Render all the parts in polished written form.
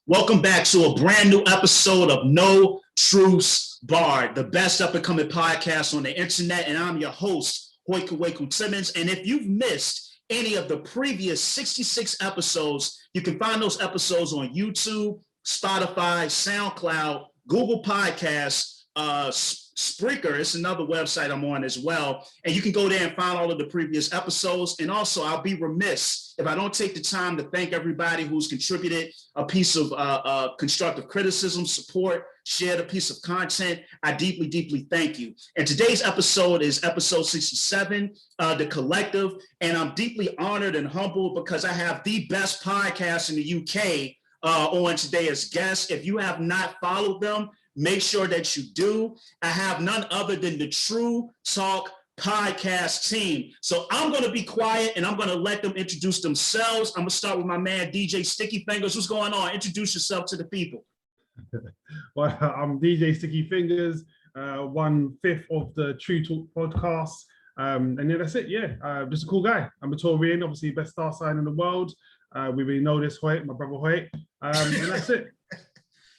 Welcome back to a brand new episode of No Truths Barred, the best up-and-coming podcast on the internet, and I'm your host, Hoyka Timmons. And if you've missed any of the previous 66 episodes, you can find those episodes on YouTube, Spotify, SoundCloud, Google Podcasts, Spreaker. It's another website I'm on as well. And you can go there and find all of the previous episodes. And also, I'll be remiss if I don't take the time to thank everybody who's contributed a piece of constructive criticism, support, shared a piece of content. I deeply, deeply thank you. And today's episode is episode 67, The Collective. And I'm deeply honored and humbled because I have the best podcast in the UK on today as guests. If you have not followed them, make sure that you do. I have none other than the Truu Talk podcast team. So I'm going to be quiet and I'm going to let them introduce themselves. I'm going to start with my man, DJ Sticky Fingers. What's going on? Introduce yourself to the people. Well, I'm DJ Sticky Fingers, 1/5 of the Truu Talk podcast. And then that's it. Yeah, just a cool guy. I'm a Taurian, obviously best star sign in the world. We really know this, Hoyt, my brother Hoyt. And that's it.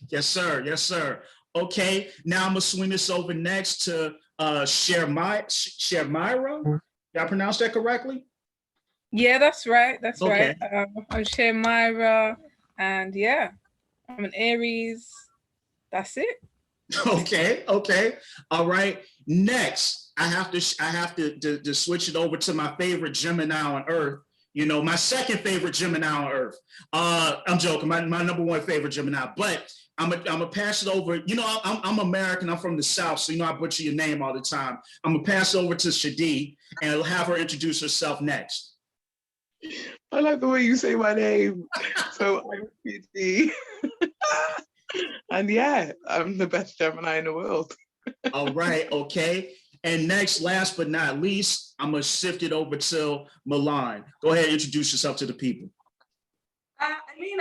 Yes, sir. Yes, sir. Okay, now I'm gonna swing this over next to Shermira. Did I pronounce that correctly? Yeah, that's right. That's okay. Right. I'm Shermira, and yeah, I'm an Aries. That's it. Okay. All right. Next, I have to switch it over to my favorite Gemini on Earth. You know, my second favorite Gemini on Earth. I'm joking. My number one favorite Gemini, but I'm gonna pass it over. You know, I'm American. I'm from the South, so you know I butcher your name all the time. I'm gonna pass it over to Shadi and I'll have her introduce herself next. I like the way you say my name. So I'm Shadi. And yeah, I'm the best Gemini in the world. All right, okay. And next, last but not least, I'm gonna shift it over to Milan. Go ahead and introduce yourself to the people.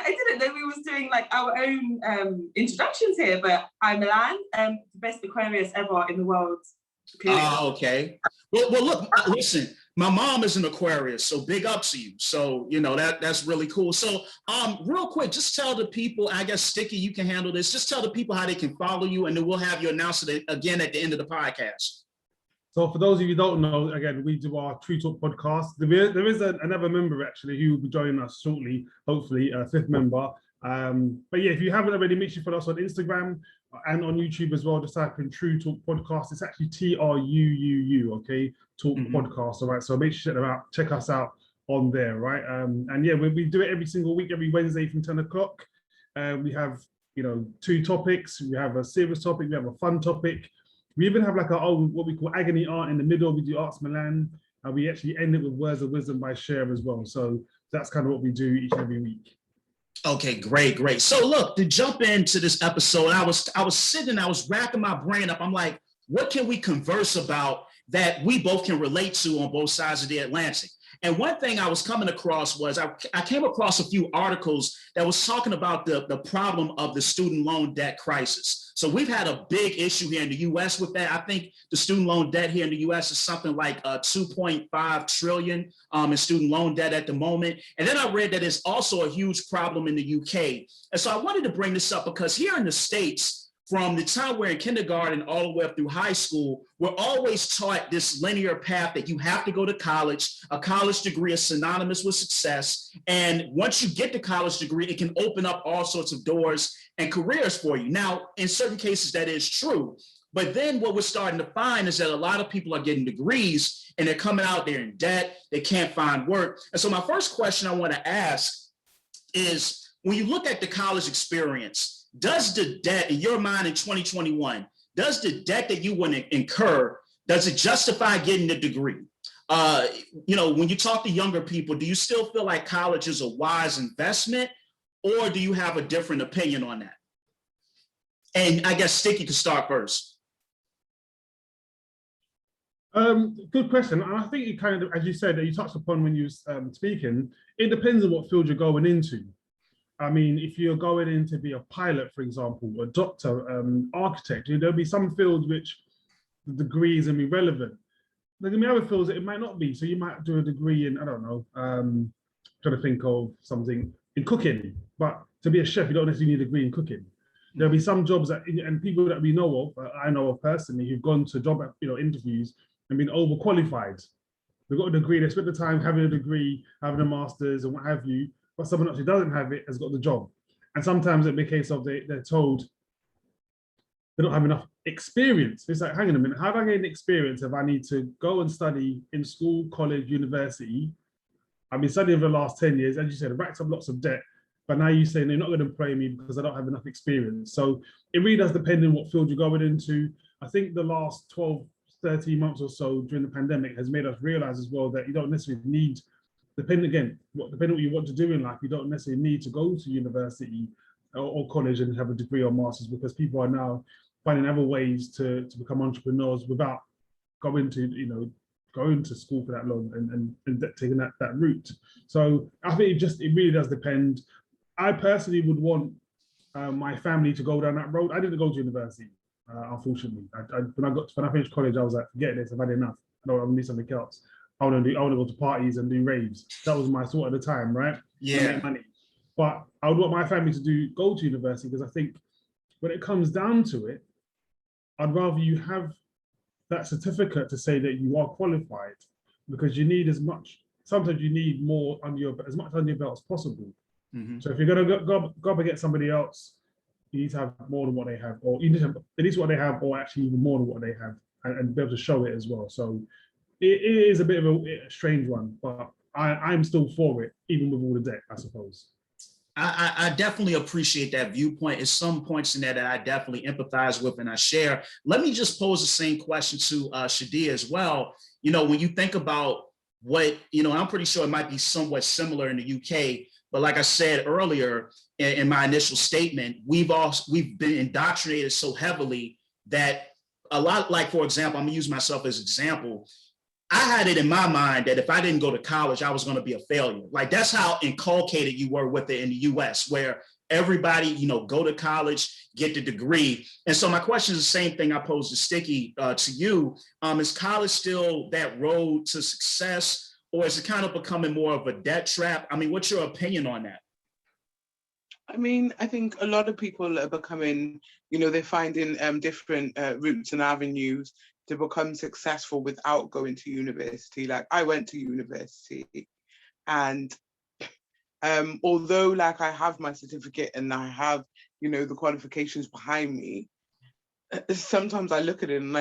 I didn't know we was doing like our own introductions here, but I'm Milan, the best Aquarius ever in the world. Okay. Well, look, listen, my mom is an Aquarius, so big up to you. So, you know, that's really cool. So, real quick, just tell the people, I guess, Sticky, you can handle this. Just tell the people how they can follow you, and then we'll have you announce it again at the end of the podcast. So for those of you who don't know, again, we do our Truu Talk podcast. There is another member actually who will be joining us shortly, hopefully, a fifth member. But yeah, if you haven't already, make sure you follow us on Instagram and on YouTube as well. Just type in Truu Talk podcast. It's actually TRUUU, okay? Talk podcast, all right? So make sure you check us out on there, right? And yeah, we do it every single week, every Wednesday from 10 o'clock. We have, you know, 2 topics. We have a serious topic, we have a fun topic. We even have like our own, what we call agony art in the middle. We do Arts Milan, and we actually end it with Words of Wisdom by Cher as well. So that's kind of what we do each and every week. Okay, great. So look, to jump into this episode, I was racking my brain up. I'm like, what can we converse about that we both can relate to on both sides of the Atlantic? And one thing I was coming across was I came across a few articles that was talking about the problem of the student loan debt crisis. So we've had a big issue here in the US with that. I think the student loan debt here in the US is something like 2.5 trillion in student loan debt at the moment. And then I read that it's also a huge problem in the UK. And so I wanted to bring this up because here in the States, from the time we're in kindergarten all the way up through high school, we're always taught this linear path that you have to go to college. A college degree is synonymous with success. And once you get the college degree, it can open up all sorts of doors and careers for you. Now, in certain cases, that is true. But then what we're starting to find is that a lot of people are getting degrees and they're coming out there in debt. They can't find work. And so my first question I want to ask is, when you look at the college experience, does the debt in your mind in 2021, does the debt that you want to incur, does it justify getting a degree? You know, when you talk to younger people, do you still feel like college is a wise investment, or do you have a different opinion on that? And I guess Sticky can start first. Good question. And I think you kind of, as you said, that you touched upon when you were speaking, it depends on what field you're going into. I mean, if you're going in to be a pilot, for example, a doctor, architect, there'll be some fields which the degree is going to be relevant. There can be other fields that it might not be. So you might do a degree in, I don't know, trying to think of something, in cooking, but to be a chef, you don't necessarily need a degree in cooking. There'll be some jobs that, and people that we know of, I know of personally, who've gone to job, interviews and been overqualified. They've got a degree, they spent the time having a degree, having a master's and what have you, but someone else who doesn't have it has got the job. And sometimes it'll be a case of they're told they don't have enough experience. It's like, hang on a minute, how do I gain experience if I need to go and study in school, college, university? I've been studying for the last 10 years, as you said, I racked up lots of debt, but now you're saying they're not going to employ me because I don't have enough experience. So it really does depend on what field you're going into. I think the last 12, 13 months or so during the pandemic has made us realize as well that you don't necessarily need, depending on what you want to do in life, you don't necessarily need to go to university or college and have a degree or master's, because people are now finding other ways to become entrepreneurs without going to school for that long and taking that route. So I think it really does depend. I personally would want my family to go down that road. I didn't go to university, unfortunately. When I finished college, I was like, forget this, I've had enough. I don't want to do something else. I want to go to parties and do raves. That was my thought at the time, right? Yeah. Make money. But I would want my family to go to university, because I think when it comes down to it, I'd rather you have that certificate to say that you are qualified, because you need sometimes you need more as much under your belt as possible. Mm-hmm. So if you're going to go up against somebody else, you need to have more than what they have, or you need to have at least what they have, or actually even more than what they have, and be able to show it as well. So it is a bit of a strange one, but I'm still for it, even with all the debt, I suppose. I definitely appreciate that viewpoint. There's some points in there that I definitely empathize with and I share. Let me just pose the same question to Shadia as well. When you think about what, I'm pretty sure it might be somewhat similar in the UK, but like I said earlier in my initial statement, we've been indoctrinated so heavily that a lot, like, for example, I'm gonna use myself as an example. I had it in my mind that if I didn't go to college, I was going to be a failure. Like, that's how inculcated you were with it in the US, where everybody, go to college, get the degree. And so my question is the same thing I posed to Sticky to you. Is college still that road to success, or is it kind of becoming more of a debt trap? I mean, what's your opinion on that? I mean, I think a lot of people are becoming, they're finding different routes and avenues to become successful without going to university. Like, I went to university, and although, like, I have my certificate and I have, the qualifications behind me, sometimes I look at it and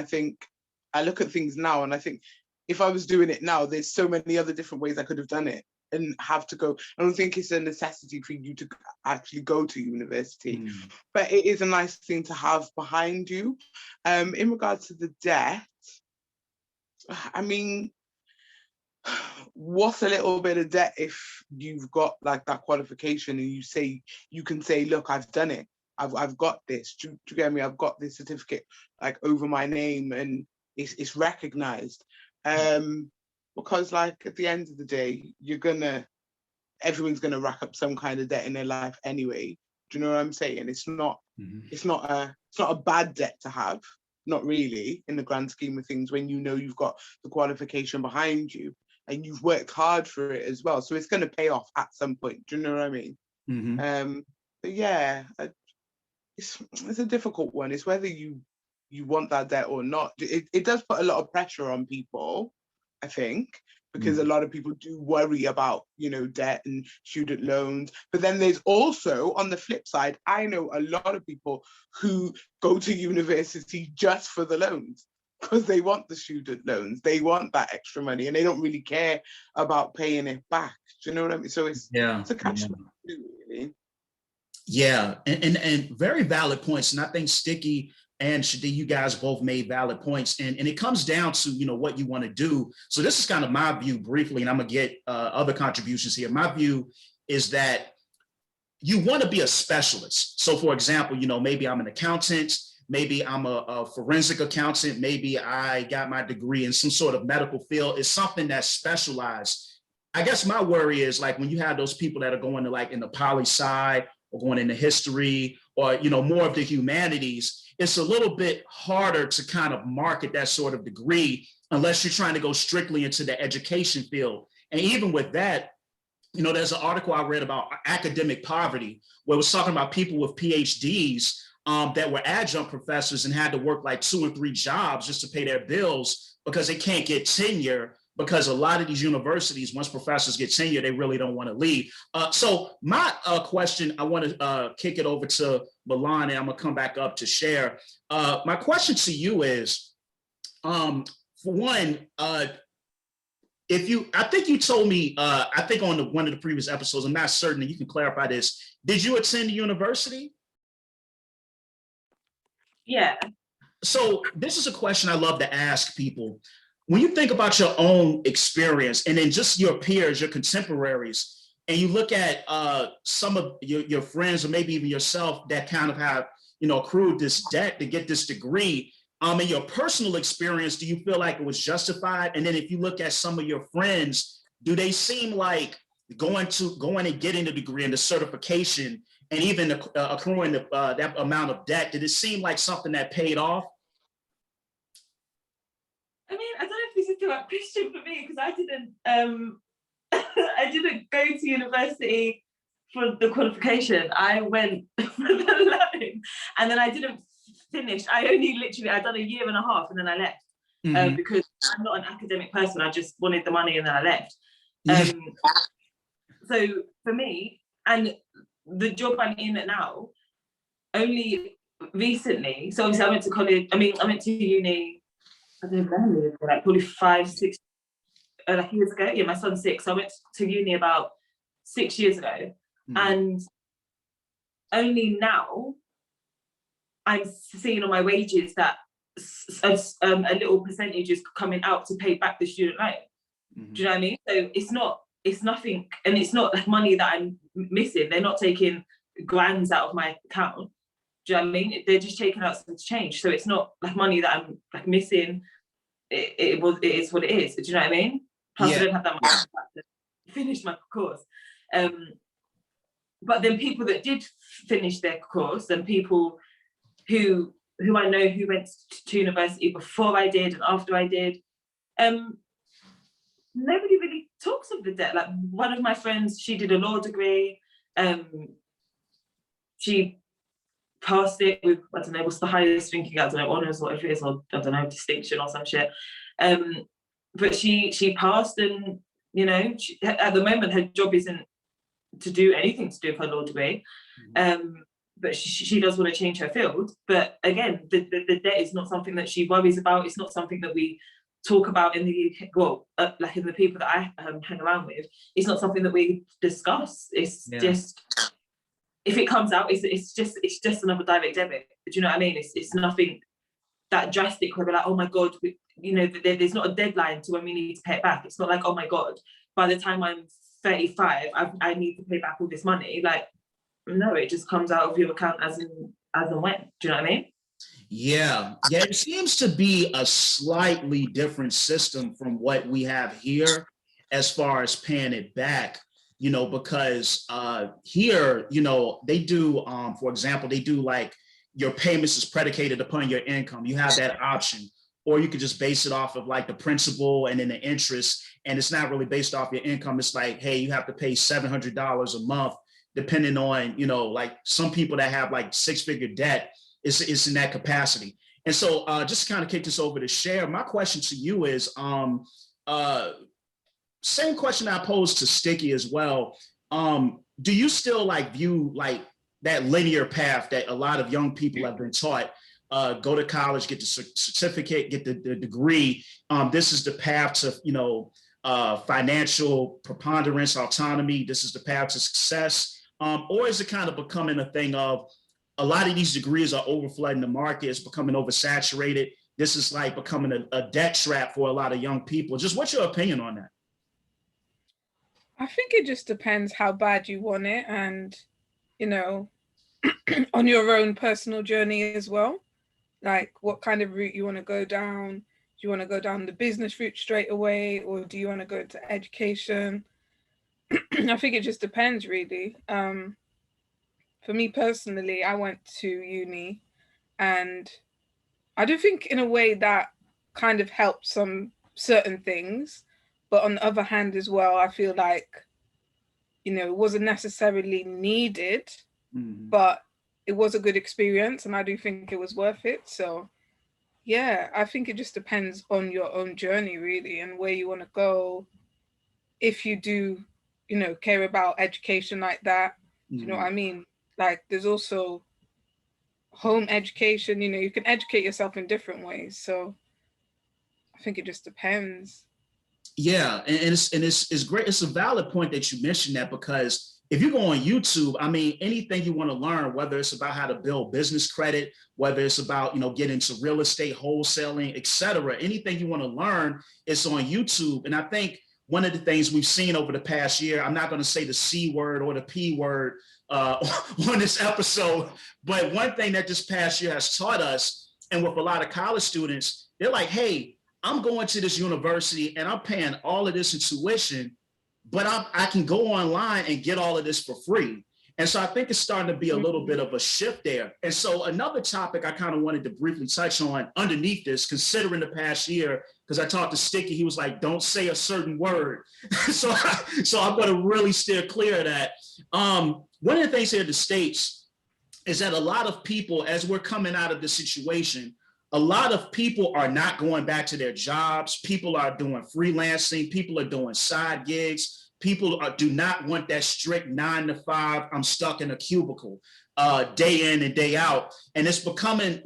I look at things now and I think, if I was doing it now, there's so many other different ways I could have done it and have to go. I don't think it's a necessity for you to actually go to university, but it is a nice thing to have behind you. In regards to the debt, I mean, what's a little bit of debt if you've got like that qualification and you can say, look, I've done it. I've got this. Do you get me? I've got this certificate like over my name and it's recognized. Because like at the end of the day, everyone's gonna rack up some kind of debt in their life anyway. Do you know what I'm saying? It's not a bad debt to have, not really, in the grand scheme of things, when you've got the qualification behind you and you've worked hard for it as well. So it's gonna pay off at some point. Do you know what I mean? Mm-hmm. But yeah, it's a difficult one. It's whether you want that debt or not. It does put a lot of pressure on people, I think, because a lot of people do worry about, debt and student loans. But then there's also, on the flip side, I know a lot of people who go to university just for the loans, because they want the student loans, they want that extra money, and they don't really care about paying it back. Do you know what I mean? So it's a catch-22, really. Yeah, and very valid points. And I think Sticky and Shadi, you guys both made valid points. And it comes down to, what you want to do. So this is kind of my view briefly, and I'm going to get other contributions here. My view is that you want to be a specialist. So for example, maybe I'm an accountant, maybe I'm a forensic accountant, maybe I got my degree in some sort of medical field. It's something that's specialized. I guess my worry is like when you have those people that are going to like in the poli sci or going into history or, more of the humanities, it's a little bit harder to kind of market that sort of degree unless you're trying to go strictly into the education field. And even with that, there's an article I read about academic poverty where it was talking about people with PhDs that were adjunct professors and had to work like 2 or 3 jobs just to pay their bills because they can't get tenure, because a lot of these universities, once professors get tenure, they really don't want to leave. So my question, I want to kick it over to Milan, and I'm going to come back up to share. My question to you is, for one, I think you told me, I think on one of the previous episodes, I'm not certain, and you can clarify this. Did you attend the university? Yeah. So this is a question I love to ask people. When you think about your own experience and then just your peers, your contemporaries, and you look at some of your friends or maybe even yourself that kind of have, accrued this debt to get this degree, in your personal experience, do you feel like it was justified? And then if you look at some of your friends, do they seem like going and getting the degree and the certification and even accruing that amount of debt, did it seem like something that paid off? I mean, I don't know if this is the right question for me, because I didn't I didn't go to university for the qualification. I went for the loan, and then I didn't finish. I'd done a year and a half, and then I left because I'm not an academic person. I just wanted the money, and then I left. So for me, and the job I'm in now, only recently. So obviously, I went to college. I mean, I went to uni. I don't know, like probably 5, 6 years ago. Yeah, my son's 6. So I went to uni about 6 years ago, and only now I'm seeing on my wages that a little percentage is coming out to pay back the student loan. Do you know what I mean? So it's nothing, and it's not like money that I'm missing. They're not taking grands out of my account. Do you know what I mean? They're just taking out some change. So it's not like money that I'm like missing. It is what it is. Do you know what I mean? Plus, I don't have that much to finish my course. But then people that did finish their course, and people who I know who went to university before I did and after I did, nobody really talks of the debt. Like one of my friends, she did a law degree. She passed it with, I don't know, what's the highest ranking, I don't know, honours, whatever it is, or I don't know, distinction or some shit. But she passed, and at the moment her job isn't to do anything to do with her law degree. But she does want to change her field. But again, the debt is not something that she worries about. It's not something that we talk about in the UK. Well, like in the people that I hang around with, it's not something that we discuss. It's just, if it comes out, it's just another direct debit. Do you know what I mean? It's nothing that drastic where we're like, oh my God, there's not a deadline to when we need to pay it back. It's not like, oh my God, by the time I'm 35, I need to pay back all this money. Like, no, it just comes out of your account as and when. Do you know what I mean? Yeah, it seems to be a slightly different system from what we have here as far as paying it back, because here, they do, for example, they do like your payments is predicated upon your income. You have that option, or you could just base it off of like the principal and then the interest, and it's not really based off your income. It's like, hey, you have to pay $700 a month, depending on, like some people that have like 6-figure debt, it's in that capacity. And so just to kind of kick this over to Cher, my question to you is, same question I posed to Sticky as well. Do you still like view like that linear path that a lot of young people have been taught? Go to college, get the certificate, get the degree. This is the path to, financial preponderance, autonomy. This is the path to success. Or is it kind of becoming a thing of a lot of these degrees are overflooding the market, it's becoming oversaturated. This is like becoming a debt trap for a lot of young people. Just what's your opinion on that? I think it just depends how bad you want it, and, on your own personal journey as well. Like what kind of route you want to go down. Do you want to go down the business route straight away, or do you want to go into education? I think it just depends, really. For me personally, I went to uni, and I do think in a way that kind of helped some certain things. But on the other hand as well, I feel like you know, it wasn't necessarily needed, Mhm. but it was a good experience, and I do think it was worth it. So yeah, I think it just depends on your own journey really, and where you want to go. If you do, you know, care about education like that, do you know what I mean? Like there's also home education, you know, you can educate yourself in different ways. So I think it just depends. Yeah, and it's great. It's a valid point that you mentioned that, because if you go on YouTube, I mean, anything you want to learn, whether it's about how to build business credit, whether it's about, you know, getting into real estate, wholesaling, etc., anything you want to learn, it's on YouTube. And I think one of the things we've seen over the past year, I'm not going to say the C word or the P word on this episode, but one thing that this past year has taught us, and with a lot of college students, they're like, hey, I'm going to this university and I'm paying all of this in tuition, but I can go online and get all of this for free. And so I think it's starting to be a little bit of a shift there. And so another topic I kind of wanted to briefly touch on underneath this, considering the past year, because I talked to Sticky, he was like, don't say a certain word. so I'm going to really steer clear of that. One of the things here in the States is that a lot of people, as we're coming out of this situation, a lot of people are not going back to their jobs. People are doing freelancing. People are doing side gigs. People do not want that strict 9 to 5. I'm stuck in a cubicle day in and day out. And it's becoming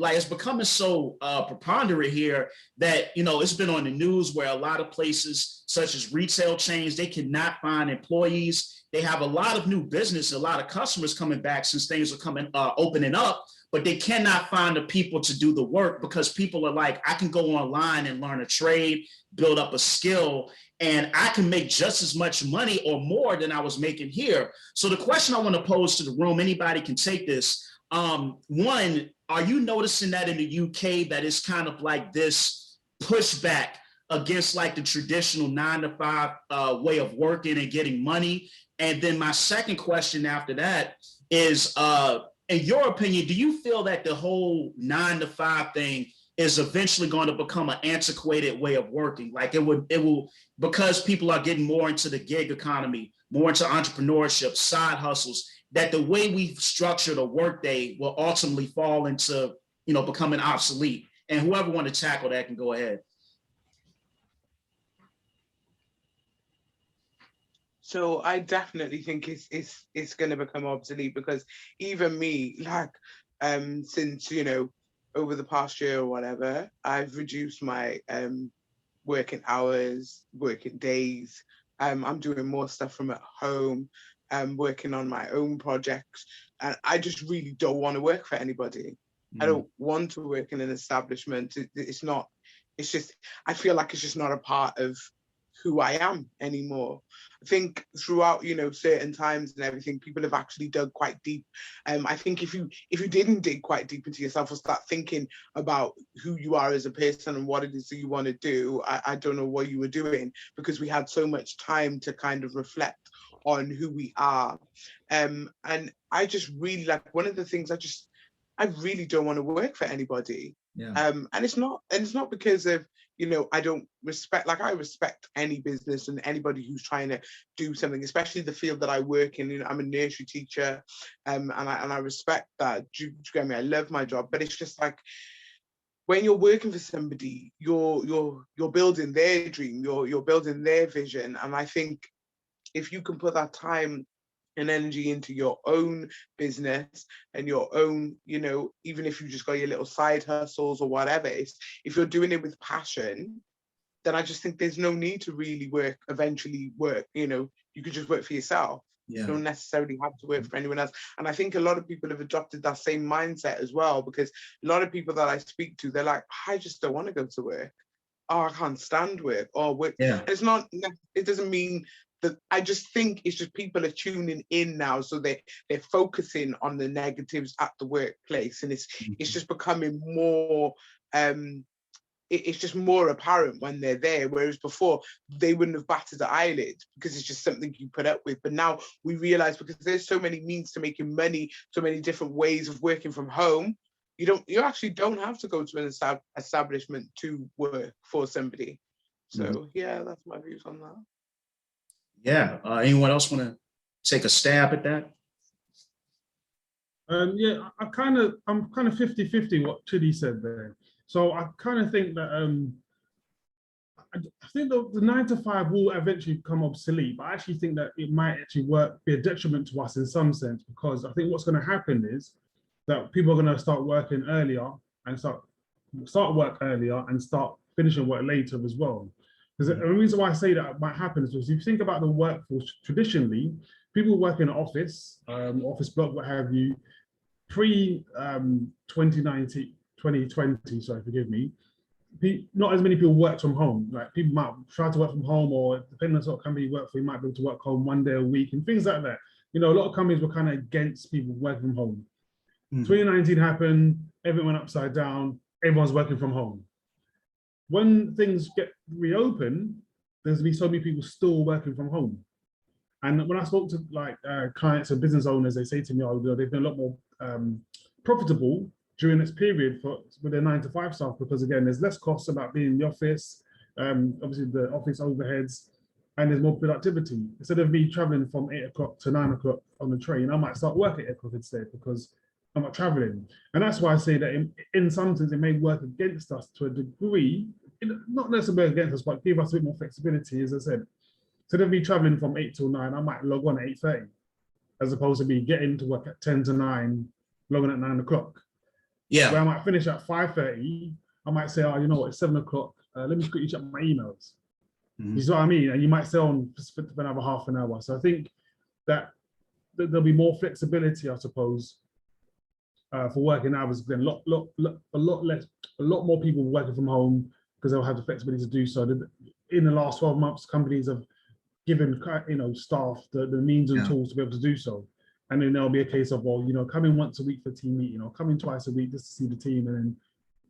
so preponderant here that, you know, it's been on the news where a lot of places such as retail chains, they cannot find employees. They have a lot of new business, a lot of customers coming back since things are opening up, but they cannot find the people to do the work, because people are like, I can go online and learn a trade, build up a skill, and I can make just as much money or more than I was making here. So the question I want to pose to the room, anybody can take this. One, are you noticing that in the UK that it's kind of like this pushback against like the traditional 9 to 5 way of working and getting money? And then my second question after that is, in your opinion, do you feel that the whole 9 to 5 thing is eventually going to become an antiquated way of working? Like it will, because people are getting more into the gig economy, more into entrepreneurship, side hustles, that the way we've structured a workday will ultimately fall into, you know, becoming obsolete. And whoever want to tackle that can go ahead. So I definitely think it's going to become obsolete, because even me, like, since, you know, over the past year or whatever, I've reduced my working hours, working days. I'm doing more stuff from at home. I'm working on my own projects, and I just really don't want to work for anybody. I don't want to work in an establishment. It's not. It's just, I feel like it's just not a part of who I am anymore. I think throughout, you know, certain times and everything, people have actually dug quite deep. I think if you didn't dig quite deep into yourself or start thinking about who you are as a person and what it is that you want to do, I don't know what you were doing, because we had so much time to kind of reflect on who we are. And I just really, like, one of the things I really don't want to work for anybody. Yeah. And it's not because of, you know, I don't respect, like, I respect any business and anybody who's trying to do something, especially the field that I work in. You know, I'm a nursery teacher, and I respect that. Do you get me? I love my job, but it's just like, when you're working for somebody, you're building their dream, you're building their vision. And I think if you can put that time and energy into your own business and your own, you know, even if you just got your little side hustles or whatever, if you're doing it with passion, then I just think there's no need to really eventually work, you know, you could just work for yourself. Yeah. You don't necessarily have to work for anyone else. And I think a lot of people have adopted that same mindset as well, because a lot of people that I speak to, they're like, I just don't want to go to work. Oh, I can't stand work or work. Yeah. It's not, it doesn't mean that. I just think it's just people are tuning in now, so they're focusing on the negatives at the workplace, and it's just becoming more it's just more apparent when they're there, whereas before they wouldn't have batted the eyelid because it's just something you put up with. But now we realize, because there's so many means to making money, so many different ways of working from home, you actually don't have to go to an establishment to work for somebody. So yeah, that's my views on that. Yeah. Anyone else want to take a stab at that? Yeah, I'm kind of 50-50 what Chidi said there. So I kind of think that I think the 9 to 5 will eventually become obsolete, but I actually think that it might actually be a detriment to us in some sense, because I think what's going to happen is that people are going to start working earlier and start work earlier and start finishing work later as well. Because the reason why I say that might happen is because if you think about the workforce traditionally, people work in an office, office block, what have you, pre 2019, 2020, sorry, forgive me, not as many people worked from home. Like people might try to work from home, or depending on what sort of company you work for, you might be able to work home 1 day a week and things like that. You know, a lot of companies were kind of against people working from home. 2019 happened, everything went upside down, everyone's working from home. When things get reopened, there's gonna be so many people still working from home. And when I spoke to like clients and business owners, they say to me, oh, they've been a lot more profitable during this period with their 9 to 5 staff, because again, there's less costs about being in the office, obviously the office overheads, and there's more productivity. Instead of me traveling from 8 o'clock to 9 o'clock on the train, I might start work at 8 o'clock instead because I'm not traveling. And that's why I say that in some sense, it may work against us to a degree, not necessarily against us, but give us a bit more flexibility, as I said. Instead of me traveling from 8 till 9, I might log on at 8:30, as opposed to me getting to work at 10 to 9, logging at 9 o'clock. Yeah. Where I might finish at 5:30, I might say, oh, you know what, it's 7 o'clock. Let me quickly check my emails. You see what I mean? And you might stay on for another half an hour. So I think that there'll be more flexibility, I suppose, for working hours. Then a lot more people working from home because they'll have the flexibility to do so. In the last 12 months, companies have given staff the means and tools to be able to do so. And then there'll be a case of, well, come in once a week for team meeting, or come in twice a week just to see the team, and then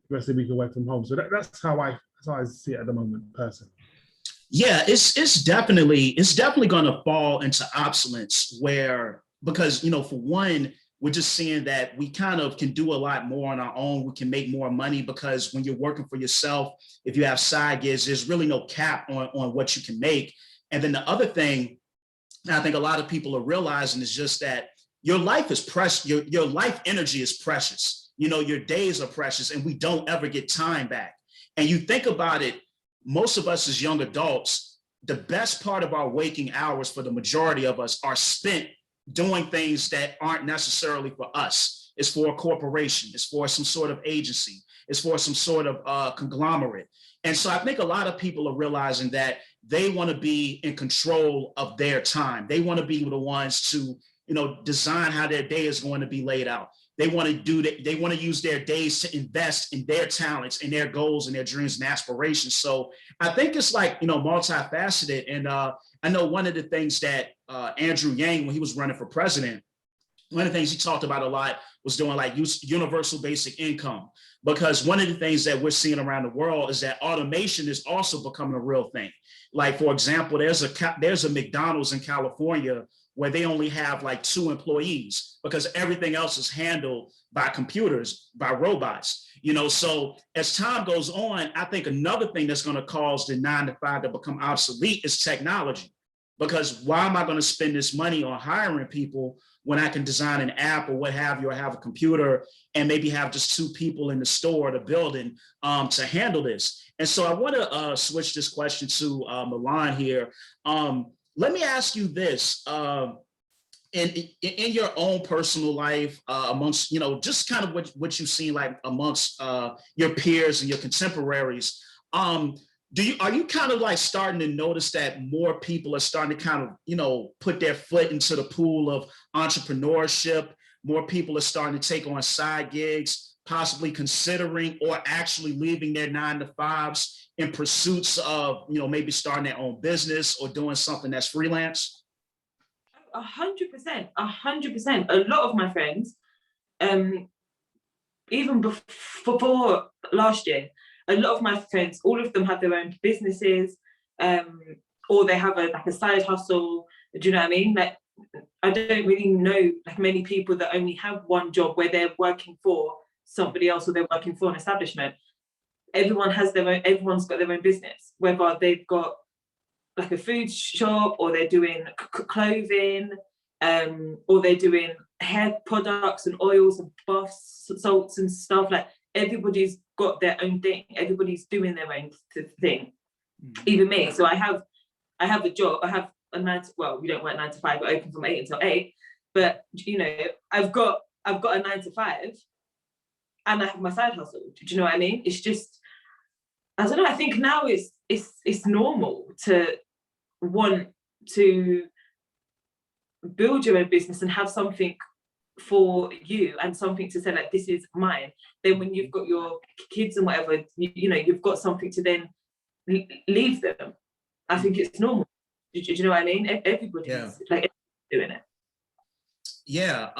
the rest of the week you work from home. So that's how I see it at the moment, personally. Yeah, it's definitely going to fall into obsolescence, because for one, we're just seeing that we kind of can do a lot more on our own. We can make more money because when you're working for yourself, if you have side gigs, there's really no cap on what you can make. And then the other thing I think a lot of people are realizing is just that your life is precious. Your life energy is precious. Your days are precious, and we don't ever get time back. And you think about it, most of us as young adults, the best part of our waking hours for the majority of us are spent doing things that aren't necessarily for us. It's for a corporation. It's for some sort of agency. It's for some sort of conglomerate. And so I think a lot of people are realizing that they want to be in control of their time. They want to be the ones to, design how their day is going to be laid out. They want to do that. They want to use their days to invest in their talents and their goals and their dreams and aspirations. So I think it's like, multifaceted. And I know one of the things that Andrew Yang, when he was running for president, one of the things he talked about a lot was doing like universal basic income, because one of the things that we're seeing around the world is that automation is also becoming a real thing. Like, for example, there's a McDonald's in California where they only have like 2 employees because everything else is handled by computers, by robots. So as time goes on, I think another thing that's going to cause the 9 to 5 to become obsolete is technology. Because why am I going to spend this money on hiring people when I can design an app or what have you, or have a computer and maybe have just 2 people in the store or the building to handle this? And so I want to switch this question to Milan here. Let me ask you this. In your own personal life, amongst, just kind of what you've seen like amongst your peers and your contemporaries, are you kind of like starting to notice that more people are starting to kind of, put their foot into the pool of entrepreneurship? More people are starting to take on side gigs, possibly considering or actually leaving their 9 to 5s in pursuits of, maybe starting their own business or doing something that's freelance? 100%. A lot of my friends, even before last year, a lot of my friends, all of them have their own businesses, or they have a side hustle. Do you know what I mean? Like, I don't really know like many people that only have one job where they're working for somebody else or they're working for an establishment. Everyone's got their own business, whether they've got like a food shop or they're doing clothing. or they're doing hair products and oils and buffs, salts and stuff. Like everybody's got their own thing. Everybody's doing their own thing. Even me. So I have a job. I have a 9 to, well, we don't work 9 to 5, but open from 8 until 8. But you know, I've got a 9 to 5, and I have my side hustle. Do you know what I mean? It's just, I don't know. I think now it's normal to want to build your own business and have something for you and something to say like, this is mine. Then when you've got your kids and whatever, you know, you've got something to then leave them. I think it's normal. Do you know what I mean? Everybody's like doing it. Yeah,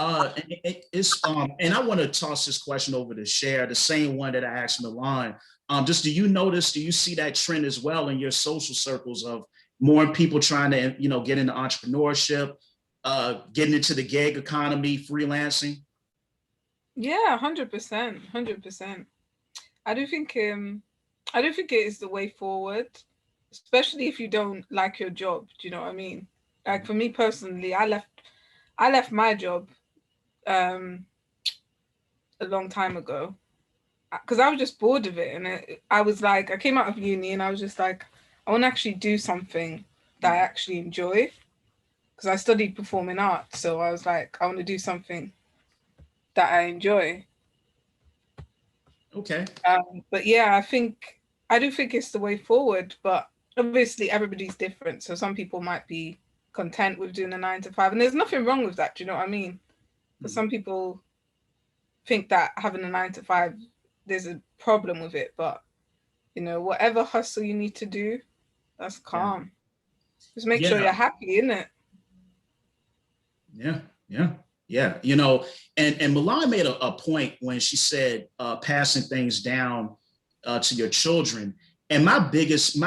it's and I want to toss this question over to Cher, the same one that I asked Milan. Just do you see that trend as well in your social circles of more people trying to, you know, get into entrepreneurship, getting into the gig economy, freelancing? Yeah, 100%, 100%. I do think it is the way forward, especially if you don't like your job. Do you know what I mean? Like for me personally, I left my job a long time ago because I was just bored of it, and I was like, I came out of uni and I was just like, I want to actually do something that I actually enjoy, because I studied performing arts, so I was like, I want to do something that I enjoy. Okay. But yeah, I do think it's the way forward, but obviously everybody's different. So some people might be content with doing a 9 to 5, and there's nothing wrong with that. Do you know what I mean? But some people think that having a 9 to 5, there's a problem with it. But you know, whatever hustle you need to do, that's calm. Just make sure you're happy, innit? Yeah. You know, and Milan made a point when she said passing things down to your children. And my biggest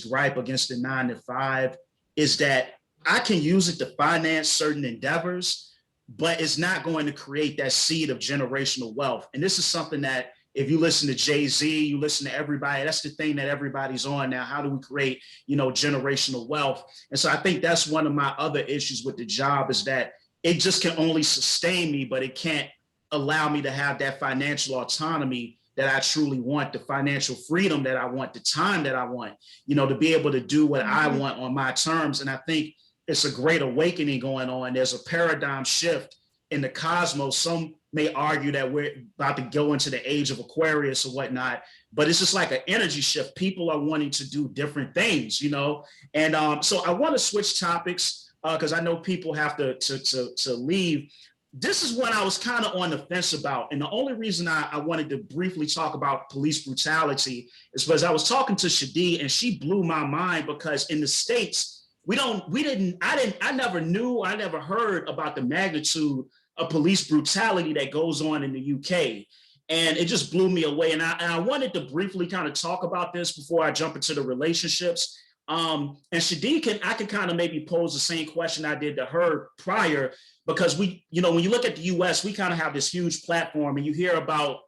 gripe against the 9 to 5 is that I can use it to finance certain endeavors, but it's not going to create that seed of generational wealth. And this is something that if you listen to Jay-Z, you listen to everybody, that's the thing that everybody's on now. How do we create, you know, generational wealth? And so I think that's one of my other issues with the job, is that it just can only sustain me, but it can't allow me to have that financial autonomy that I truly want, the financial freedom that I want, the time that I want, you know, to be able to do what I want on my terms. And I think it's a great awakening going on. There's a paradigm shift in the cosmos. Some may argue that we're about to go into the age of Aquarius or whatnot, but it's just like an energy shift. People are wanting to do different things, you know? And so I want to switch topics because I know people have to leave. This is what I was kind of on the fence about. And the only reason I wanted to briefly talk about police brutality is because I was talking to Shadi and she blew my mind, because in the States, I never heard about the magnitude of police brutality that goes on in the UK. And it just blew me away. And I wanted to briefly kind of talk about this before I jump into the relationships. And Shadi, I can kind of maybe pose the same question I did to her prior, because we, you know, when you look at the US, we kind of have this huge platform, and you hear about,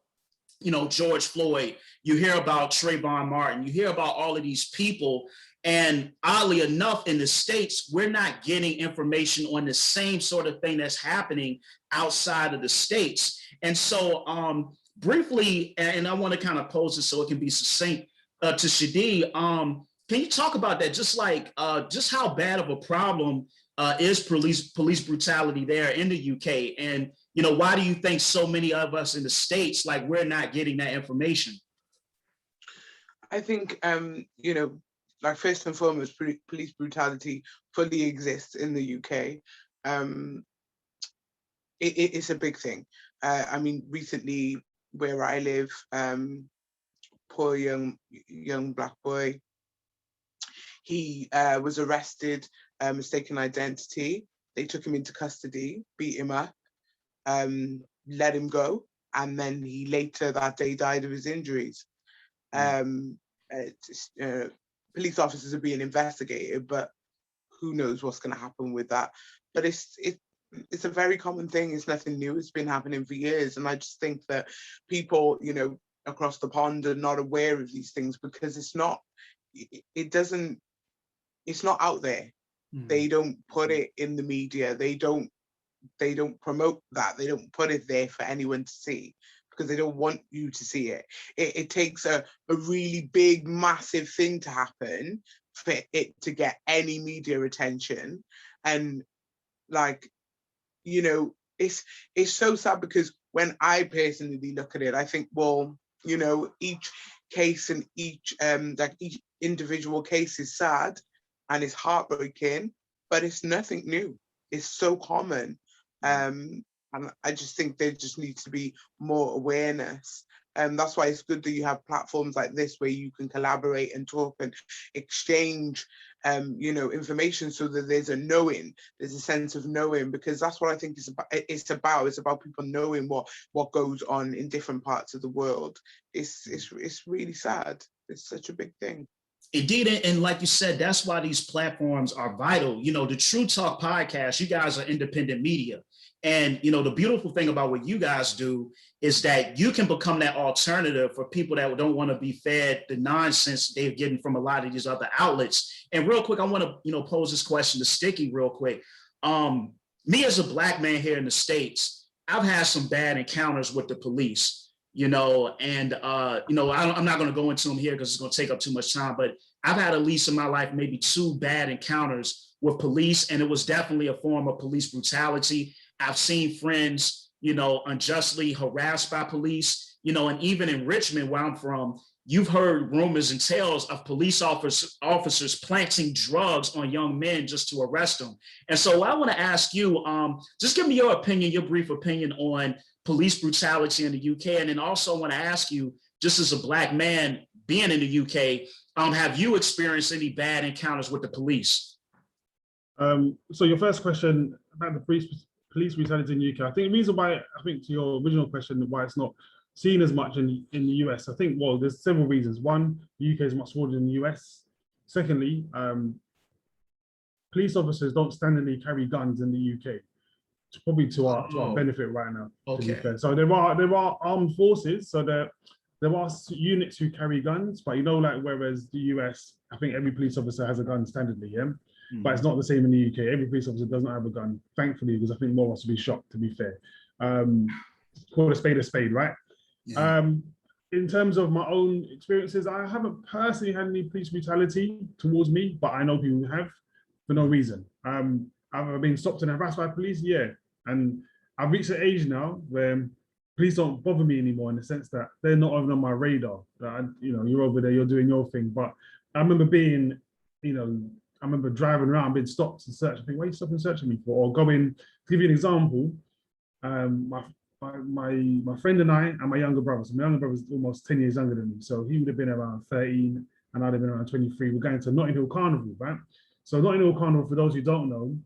you know, George Floyd, you hear about Trayvon Martin, you hear about all of these people. And oddly enough, in the States, we're not getting information on the same sort of thing that's happening outside of the States. And so briefly, and I want to kind of pose it so it can be succinct to Shadi, can you talk about that? Just like, just how bad of a problem is police brutality there in the UK? And, you know, why do you think so many of us in the States, like, we're not getting that information? I think, you know, like, first and foremost, police brutality fully exists in the UK. It's a big thing. I mean, recently, where I live, poor young black boy, he was arrested, mistaken identity. They took him into custody, beat him up, let him go, and then he later that day died of his injuries. Police officers are being investigated, but who knows what's going to happen with that. But it's a very common thing. It's nothing new. It's been happening for years. And I just think that people, you know, across the pond are not aware of these things, because it's not out there. They don't put it in the media. They don't promote that. They don't put it there for anyone to see because they don't want you to see it. It takes a really big, massive thing to happen for it to get any media attention. And like, you know, it's so sad because when I personally look at it, I think, well, you know, each case and each individual case is sad and it's heartbreaking, but it's nothing new. It's so common. And I just think there just needs to be more awareness. And that's why it's good that you have platforms like this where you can collaborate and talk and exchange, you know, information so that there's a sense of knowing, because that's what I think it's about people knowing what goes on in different parts of the world. It's really sad. It's such a big thing. Indeed, and like you said, that's why these platforms are vital. You know, the True Talk podcast, you guys are independent media. And, you know, the beautiful thing about what you guys do is that you can become that alternative for people that don't want to be fed the nonsense they're getting from a lot of these other outlets. And real quick, I want to, you know, pose this question to Sticky real quick. Me as a Black man here in the States, I've had some bad encounters with the police, you know, and, you know, I'm not going to go into them here because it's going to take up too much time, but I've had at least in my life, maybe 2 bad encounters with police, and it was definitely a form of police brutality. I've seen friends, you know, unjustly harassed by police, you know, and even in Richmond, where I'm from, you've heard rumors and tales of police officers planting drugs on young men just to arrest them. And so I want to ask you, just give me your opinion, your brief opinion on police brutality in the UK. And then also want to ask you, just as a Black man being in the UK, have you experienced any bad encounters with the police? So your first question about the police brutality in the UK, I think the reason why, I think to your original question, why it's not seen as much in the US, I think, well, there's several reasons. One, the UK is much smaller than the US. Secondly, police officers don't standardly carry guns in the UK. It's probably to our benefit right now. Okay. To be fair. So there are armed forces, so there are units who carry guns, but you know, like whereas the US, I think every police officer has a gun standardly, yeah? But it's not the same in the UK. Every police officer doesn't have a gun, thankfully, because I think more of us would be shocked, to be fair. Call a spade, right? Yeah. In terms of my own experiences, I haven't personally had any police brutality towards me, but I know people who have for no reason. I've been stopped and harassed by police, yeah. And I've reached an age now where police don't bother me anymore in the sense that they're not even on my radar. That you know, you're over there, you're doing your thing. But I remember being, you know, I remember driving around, being stopped and searched. I think, what are you stopping searching me for? Or going, to give you an example, my friend and I and my younger brother, so my younger brother was almost 10 years younger than me. So he would have been around 13 and I'd have been around 23. We're going to Notting Hill Carnival, right? So Notting Hill Carnival, for those who don't know,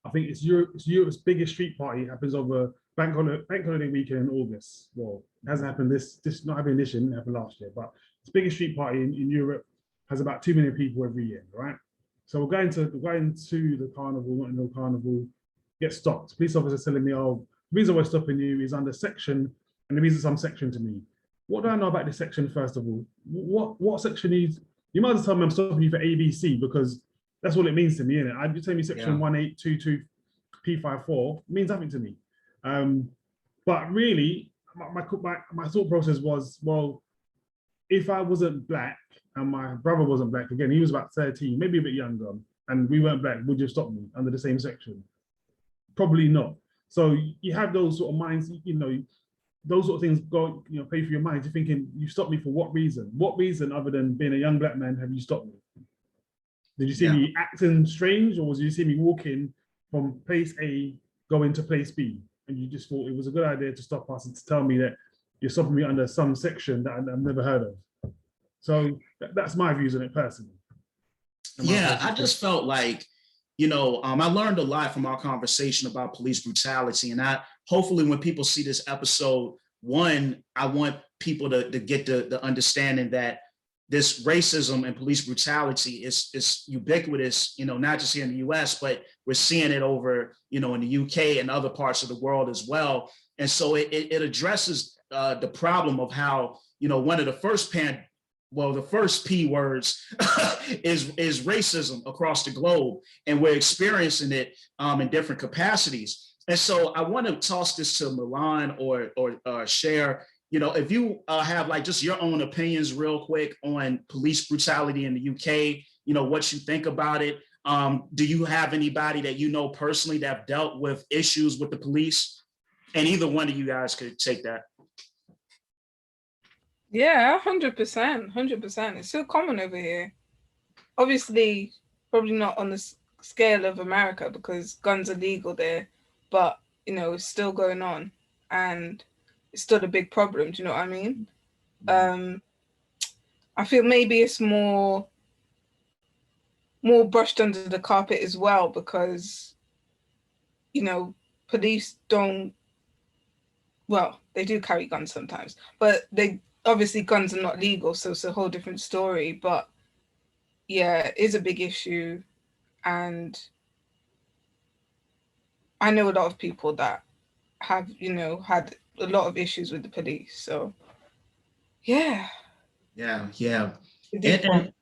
I think it's Europe's biggest street party. It happens over bank holiday weekend in August. Well, it hasn't happened this not happening this year, it happened last year, but it's the biggest street party in Europe, has about 2 million people every year, right? So we're going to the carnival, Notting Hill Carnival, get stopped. Police officer telling me, oh, the reason we're stopping you is under section, and the reason some section to me. What do I know about this section, first of all? What section is, you might as well tell me I'm stopping you for ABC, because that's all it means to me, innit? You tell me section 1822 P54 means nothing to me. But really, my thought process was, well, if I wasn't Black and my brother wasn't Black, again, he was about 13, maybe a bit younger, and we weren't Black, would you stop me under the same section? Probably not. So you have those sort of minds, you know, those sort of things go, you know, play through your mind. You're thinking, you stopped me for what reason? What reason other than being a young Black man have you stopped me? Did you see me acting strange, or did you see me walking from place A going to place B? And you just thought it was a good idea to stop us and to tell me that you're stopping me under some section that I've never heard of. So that's my views on it personally. Yeah, I just felt like, you know, I learned a lot from our conversation about police brutality. And hopefully when people see this episode, one, I want people to get the understanding that this racism and police brutality is ubiquitous, you know, not just here in the US, but we're seeing it over, you know, in the UK and other parts of the world as well. And so it addresses the problem of how, you know, one of the first well, the first P words is racism across the globe, and we're experiencing it in different capacities. And so I want to toss this to Milan or share, you know, if you have like just your own opinions real quick on police brutality in the UK, you know, what you think about it. Do you have anybody that you know personally that have dealt with issues with the police? And either one of you guys could take that. Yeah, 100%, 100%. It's so common over here. Obviously, probably not on the scale of America because guns are legal there, but you know, it's still going on, and it's still a big problem. Do you know what I mean? I feel maybe it's more brushed under the carpet as well because, you know, police don't. Well, they do carry guns sometimes, but they obviously guns are not legal, so it's a whole different story. But yeah, it is a big issue, and I know a lot of people that have, you know, had a lot of issues with the police. So yeah. Yeah, yeah. Deep And, one.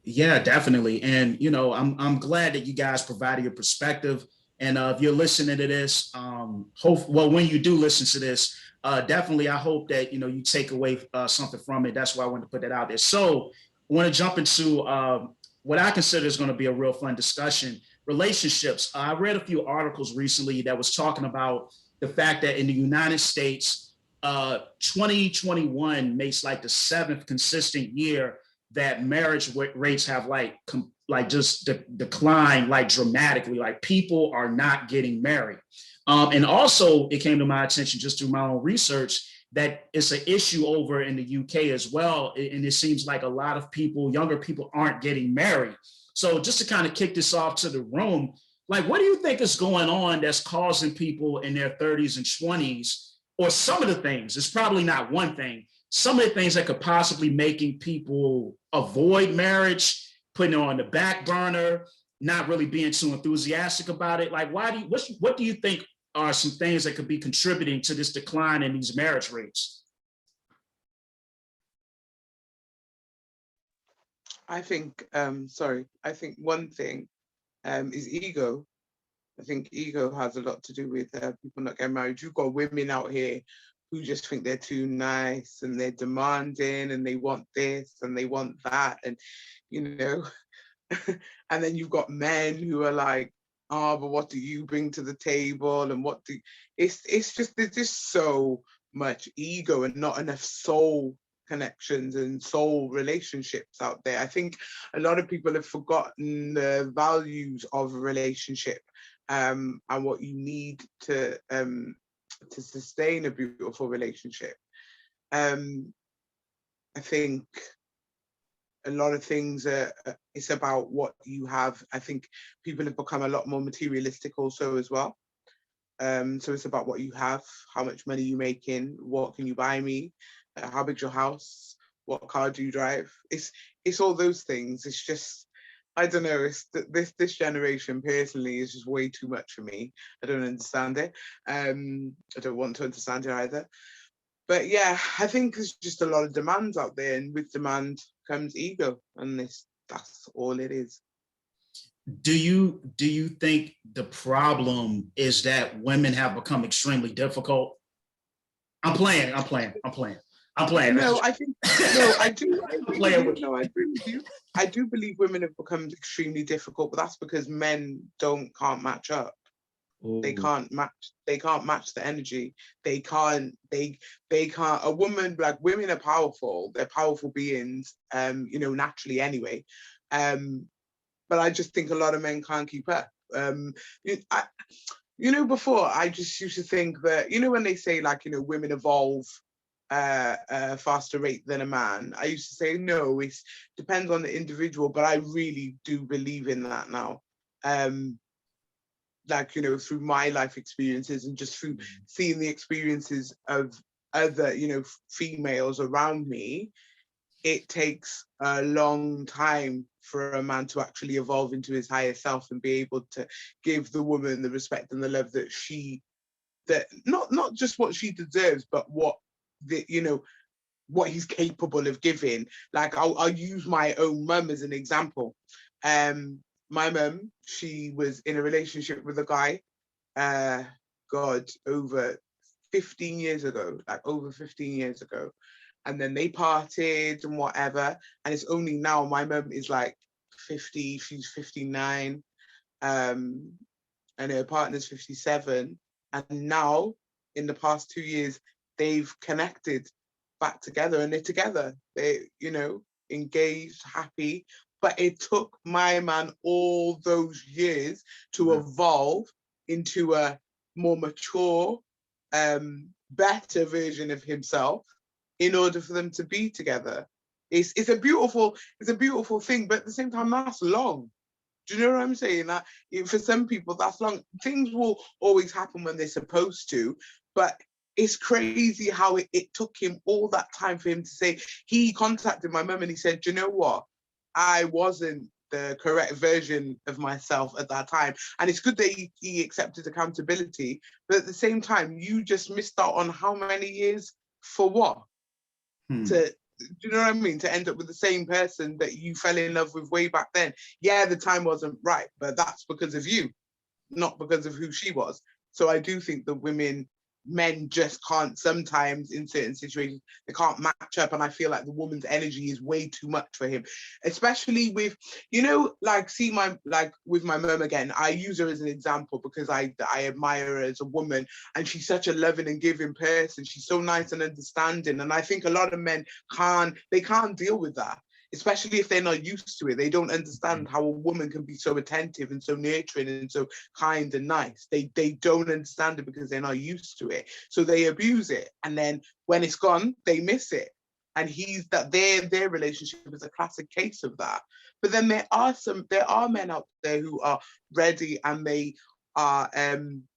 yeah, definitely. And you know, I'm glad that you guys provided your perspective. And if you're listening to this, when you do listen to this, definitely I hope that you know you take away something from it. That's why I wanted to put that out there. So I want to jump into what I consider is going to be a real fun discussion. Relationships. I read a few articles recently that was talking about the fact that in the United States, 2021 makes like the 7th consistent year that marriage rates have just declined like dramatically. Like people are not getting married. And also it came to my attention just through my own research that it's an issue over in the UK as well. And it seems like a lot of people, younger people, aren't getting married. So just to kind of kick this off to the room, like what do you think is going on that's causing people in their 30s and 20s, or some of the things, it's probably not one thing, some of the things that could possibly making people avoid marriage, putting it on the back burner, not really being too enthusiastic about it? Like, what do you think are some things that could be contributing to this decline in these marriage rates? I think, I think one thing is ego. I think ego has a lot to do with people not getting married. You've got women out here who just think they're too nice and they're demanding and they want this and they want that. And, you know, and then you've got men who are like, oh, but what do you bring to the table? And it's just, there's just so much ego and not enough soul connections and soul relationships out there. I think a lot of people have forgotten the values of a relationship and what you need to sustain a beautiful relationship. I think a lot of things it's about what you have. I think people have become a lot more materialistic also as well. So it's about what you have, how much money you making, what can you buy me, how big's your house, what car do you drive? It's all those things. It's just, I don't know. It's this generation personally is just way too much for me. I don't understand it. I don't want to understand it either. But yeah, I think there's just a lot of demands out there, and with demand comes ego, and that's all it is. Do you think the problem is that women have become extremely difficult? I'm playing. No, I think no, I do. No, I agree with you. I do believe women have become extremely difficult, but that's because men can't match up. Ooh. They can't match the energy. They can't. A woman, like, women are powerful. They're powerful beings. You know, naturally anyway. But I just think a lot of men can't keep up. You know, before I just used to think that, you know, when they say, like, you know, women evolve a faster rate than a man, I used to say no, it depends on the individual, but I really do believe in that now. Like, you know, through my life experiences and just through seeing the experiences of other, you know, females around me, it takes a long time for a man to actually evolve into his higher self and be able to give the woman the respect and the love that not just what she deserves, but what the, you know, what he's capable of giving. Like I'll use my own mum as an example. My mum, she was in a relationship with a guy, God, over 15 years ago, like over 15 years ago. And then they parted and whatever. And it's only now my mum is like 50, she's 59, and her partner's 57. And now, in the past 2 years, they've connected back together and they're together. They, you know, engaged, happy. But it took my man all those years to evolve into a more mature, better version of himself in order for them to be together. It's a beautiful thing, but at the same time, that's long. Do you know what I'm saying? That for some people, that's long. Things will always happen when they're supposed to, but it's crazy how it took him all that time for him to say. He contacted my mum and he said, "Do you know what? I wasn't the correct version of myself at that time." And it's good that he accepted accountability, but at the same time, you just missed out on how many years for what? Do you know what I mean? To end up with the same person that you fell in love with way back then. Yeah, the time wasn't right, but that's because of you, not because of who she was. So I do think that men just can't sometimes in certain situations, they can't match up. And I feel like the woman's energy is way too much for him, especially with, you know, like with my mum again, I use her as an example because I admire her as a woman and she's such a loving and giving person. She's so nice and understanding. And I think a lot of men can't deal with that, especially if they're not used to it. They don't understand how a woman can be so attentive and so nurturing and so kind and nice. They don't understand it because they're not used to it. So they abuse it. And then when it's gone, they miss it. And their relationship is a classic case of that. But then there are men out there who are ready and they are,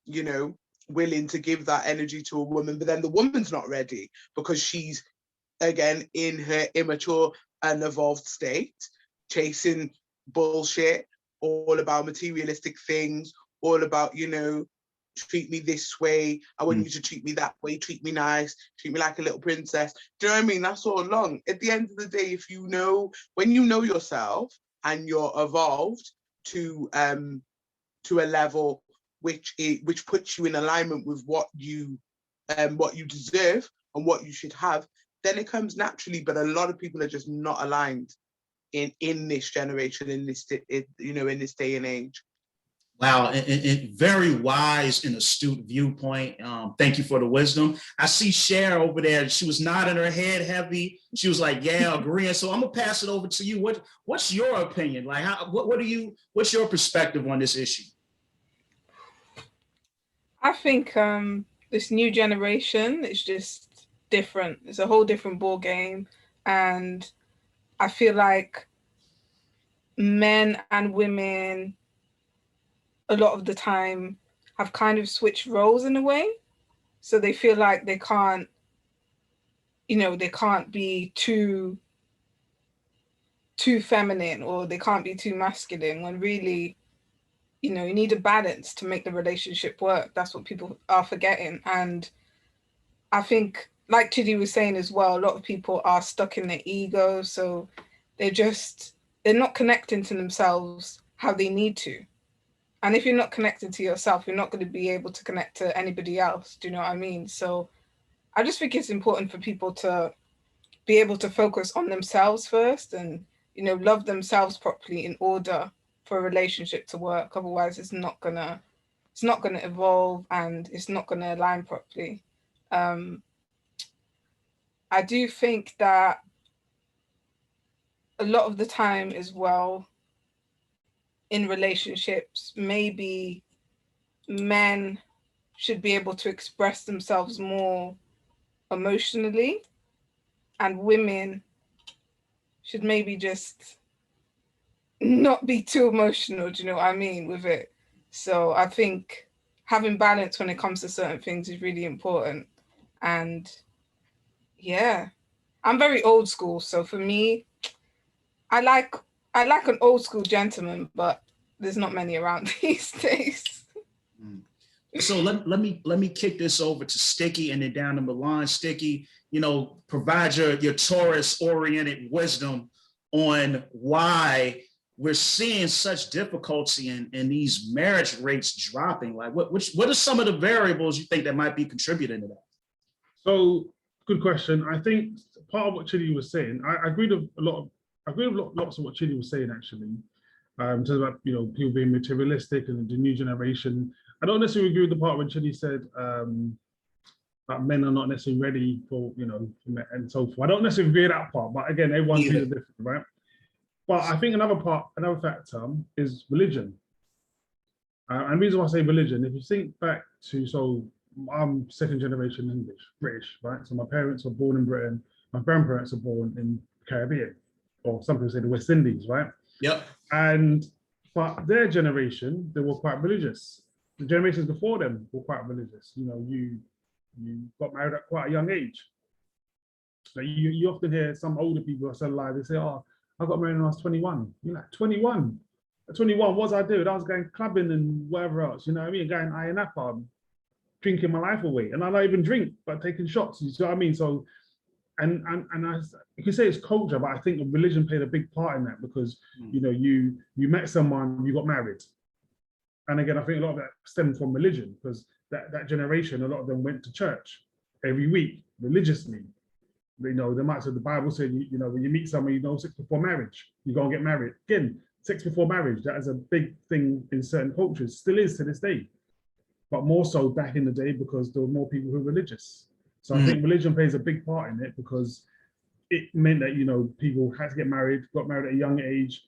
you know, willing to give that energy to a woman, but then the woman's not ready because she's, again, in her immature and evolved state, chasing bullshit, all about materialistic things, all about, you know, treat me this way, I want you to treat me that way, treat me nice, treat me like a little princess. Do you know what I mean? That's all long. At the end of the day, when you know yourself and you're evolved to a level which puts you in alignment with what you deserve and what you should have, then it comes naturally. But a lot of people are just not aligned in this generation, in this day and age. Wow, and very wise and astute viewpoint. Thank you for the wisdom. I see Cher over there. She was nodding her head heavy. She was like, "Yeah, agreeing." So I'm gonna pass it over to you. What's your opinion? Like, what's your perspective on this issue? I think this new generation is just different. It's a whole different ball game, and I feel like men and women a lot of the time have kind of switched roles in a way. So they feel like they can't be too feminine or they can't be too masculine, when really, you know, you need a balance to make the relationship work. That's what people are forgetting. And I think, like Chidi was saying as well, a lot of people are stuck in their ego. So they're not connecting to themselves how they need to. And if you're not connected to yourself, you're not going to be able to connect to anybody else. Do you know what I mean? So I just think it's important for people to be able to focus on themselves first and, you know, love themselves properly in order for a relationship to work. Otherwise, it's not gonna evolve and it's not gonna align properly. I do think that a lot of the time as well, in relationships, maybe men should be able to express themselves more emotionally, and women should maybe just not be too emotional, do you know what I mean, with it. So I think having balance when it comes to certain things is really important. And yeah, I'm very old school. So for me, I like an old school gentleman, but there's not many around these days. So let me kick this over to Sticky and then down to Milan. Sticky, provide your Taurus-oriented wisdom on why we're seeing such difficulty in these marriage rates dropping. Like, what are some of the variables you think that might be contributing to that? So, good question. I think part of what Chidi was saying, I agreed with lots of what Chidi was saying actually. In terms of people being materialistic and the new generation. I don't necessarily agree with the part when Chidi said that men are not necessarily ready for and so forth. I don't necessarily agree with that part, but again, everyone's views are different, right? But I think another factor is religion. And the reason why I say religion, if you think back to, so I'm second generation English, British, right? So my parents were born in Britain, my grandparents were born in the Caribbean, or some people say the West Indies, right? Yep. But their generation, they were quite religious. The generations before them were quite religious. You got married at quite a young age. Like you often hear some older people are so alive, they say, "Oh, I got married when I was 21." You're like, 21? At 21, what was I doing? I was going clubbing and whatever else, you know what I mean? Going Ayanapa, drinking my life away. And I don't even drink, but taking shots, you see what I mean? So, and you can say it's culture, but I think religion played a big part in that because, you met someone, you got married. And again, I think a lot of that stemmed from religion because that generation, a lot of them went to church every week religiously. They might say the Bible said, when you meet someone, 6 before marriage, you're going to get married. Again, 6 before marriage, that is a big thing in certain cultures, still is to this day. But more so back in the day because there were more people who were religious. So I think religion plays a big part in it because it meant that, people had to get married, got married at a young age.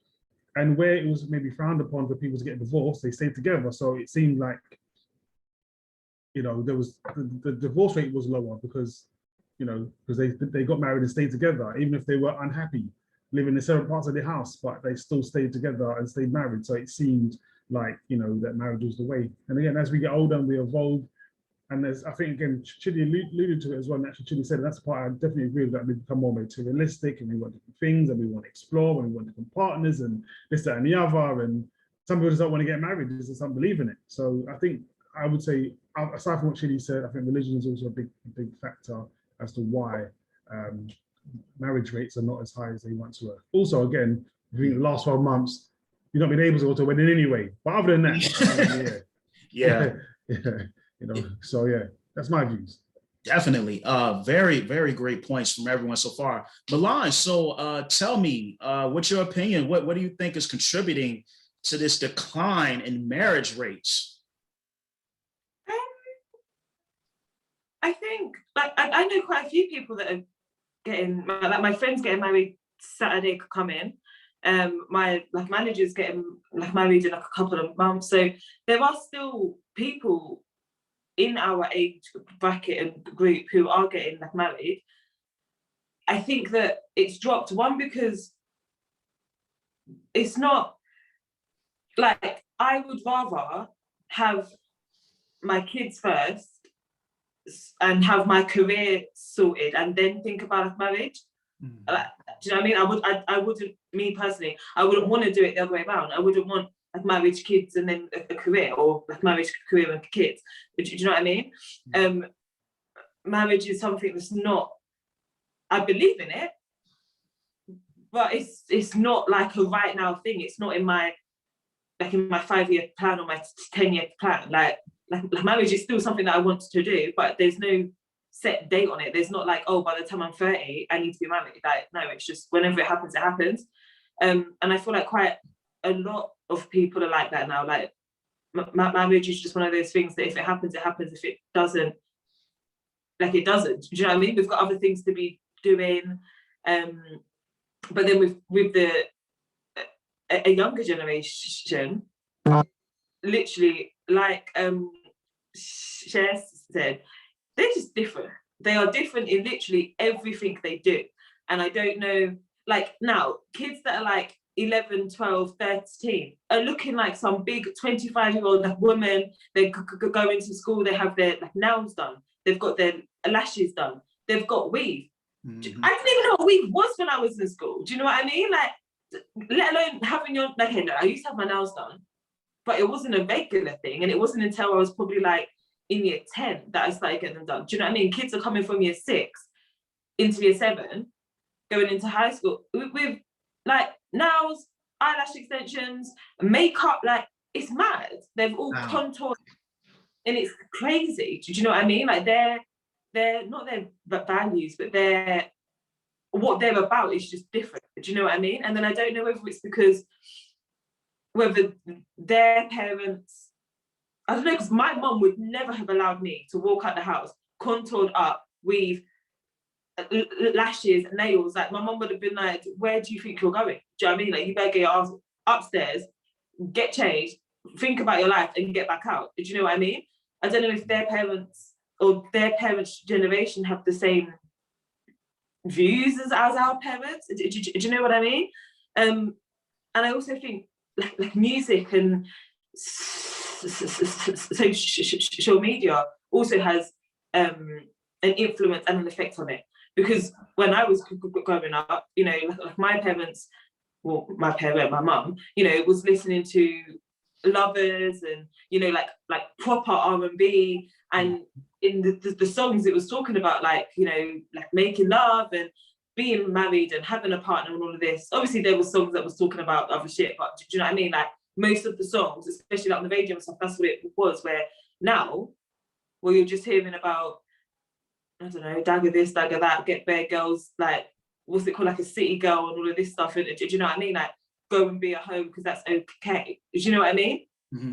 And where it was maybe frowned upon for people to get divorced, they stayed together. So it seemed like, there was the divorce rate was lower because, because they got married and stayed together, even if they were unhappy, living in separate parts of the house, but they still stayed together and stayed married. So it seemed like, that marriage was the way. And again, as we get older and we evolve, and I think, again, Chidi alluded to it as well, and actually Chidi said, that's the part I definitely agree with, that we become more materialistic and we want different things and we want to explore and we want different partners and this, that, and the other. And some people just don't want to get married, they just don't believe in it. So I think I would say, aside from what Chidi said, I think religion is also a big factor as to why marriage rates are not as high as they once were. Also, again, I think the last 12 months, you've not been able to go to a wedding anyway. But other than that, yeah. So yeah, that's my views. Definitely. Very, very great points from everyone so far. Milan, so tell me, what's your opinion? What do you think is contributing to this decline in marriage rates? I think, I know quite a few people that are getting, my friends getting married Saturday coming. My manager's getting married in a couple of months. So there are still people in our age bracket and group who are getting married. I think that it's dropped, one, because it's not I would rather have my kids first and have my career sorted and then think about marriage. Do you know what I mean? I wouldn't, me personally, I wouldn't want to do it the other way around. I wouldn't want marriage, kids, and then a career, or marriage, career, and kids. Do you know what I mean? Marriage is something that's not, I believe in it, but it's not like a right now thing. It's not in my 5-year plan or my 10-year plan. Like marriage is still something that I want to do, but there's no set date on it. There's not by the time I'm 30, I need to be married. No, it's just whenever it happens, it happens. And I feel like quite a lot of people are like that now. Marriage is just one of those things that if it happens, it happens. If it doesn't, it doesn't. Do you know what I mean? We've got other things to be doing. But then with a younger generation, literally, Cher said, they're just different. They are different in literally everything they do. And I don't know, now, kids that are 11, 12, 13 are looking like some big 25-year-old woman. They go into school, they have their nails done. They've got their lashes done. They've got weave. I didn't even know what weave was when I was in school. Do you know what I mean? Let alone having I used to have my nails done, but it wasn't a regular thing. And it wasn't until I was probably in year 10 that I started getting them done. Do you know what I mean? Kids are coming from year 6 into year 7, going into high school with like nails, eyelash extensions, makeup. Like, it's mad. They've all contoured, and it's crazy. Do you know what I mean? Like, they're not their values, but what they're about is just different. Do you know what I mean? And then I don't know whether it's because whether their parents, I don't know, because my mum would never have allowed me to walk out the house contoured up with lashes, nails. Like, my mum would have been like, where do you think you're going? Do you know what I mean? Like, you better get your ass upstairs, get changed, think about your life, and get back out. Do you know what I mean? I don't know if their parents or their parents' generation have the same views as our parents. Do you know what I mean? And I also think like music and social media also has an influence and an effect on it. Because when I was growing up, you know, like my parents, well, my mum, you know, was listening to Lovers and, you know, like proper R&B, and in the songs it was talking about, like, you know, like making love and being married and having a partner and all of this. Obviously there were songs that was talking about other shit, but do you know what I mean? Like, most of the songs, especially like on the radio and stuff, that's what it was. Where now, well, you're just hearing about, I don't know, dagger this, dagger that, get bare girls, like, what's it called, like a city girl and all of this stuff. And do you know what I mean? Like, go and be at home because that's okay. Do you know what I mean? Mm-hmm.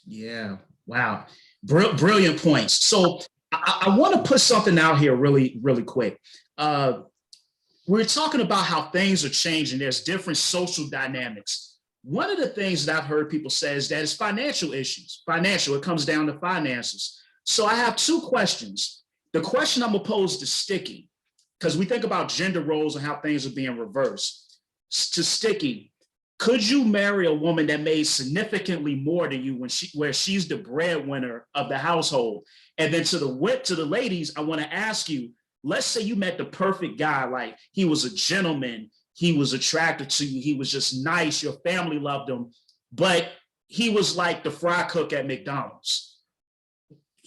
Yeah. Wow. Brilliant points. So I want to put something out here really, really quick. We're talking about how things are changing. There's different social dynamics. One of the things that I've heard people say is that it's financial issues. It comes down to finances. So I have 2 questions. The question I'm gonna pose to Sticky, because we think about gender roles and how things are being reversed. To Sticky, could you marry a woman that made significantly more than you where she's the breadwinner of the household? And then to the ladies, I want to ask you, let's say you met the perfect guy, like he was a gentleman, he was attracted to you, he was just nice, your family loved him, but he was like the fry cook at McDonald's.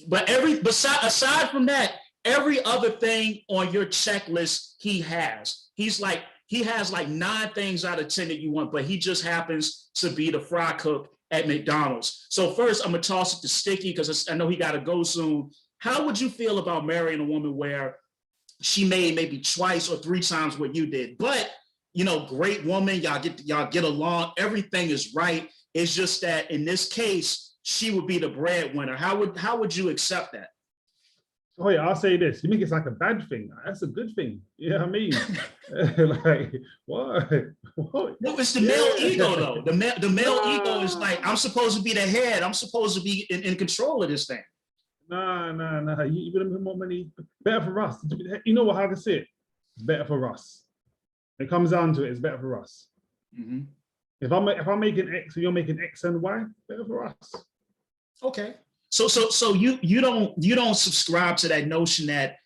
But aside from that, every other thing on your checklist he has. He has like 9 things out of 10 that you want, but he just happens to be the fry cook at McDonald's. So first, I'm gonna toss it to Sticky because I know he gotta go soon. How would you feel about marrying a woman where she made maybe twice or 3 times what you did, but, you know, great woman, y'all get along, everything is right. It's just that in this case, she would be the breadwinner. How would you accept that? Oh yeah, I'll say this. You make it like a bad thing. That's a good thing. You know what I mean? Like, what? No, it's the male ego though. The male ego is like, I'm supposed to be the head. I'm supposed to be in control of this thing. Nah. You gonna make more money. Better for us. You know what? How to say it? It's better for us. It comes down to it. It's better for us. Mm-hmm. If I'm making X and you're making X and Y, better for us. Okay. So you don't subscribe to that notion that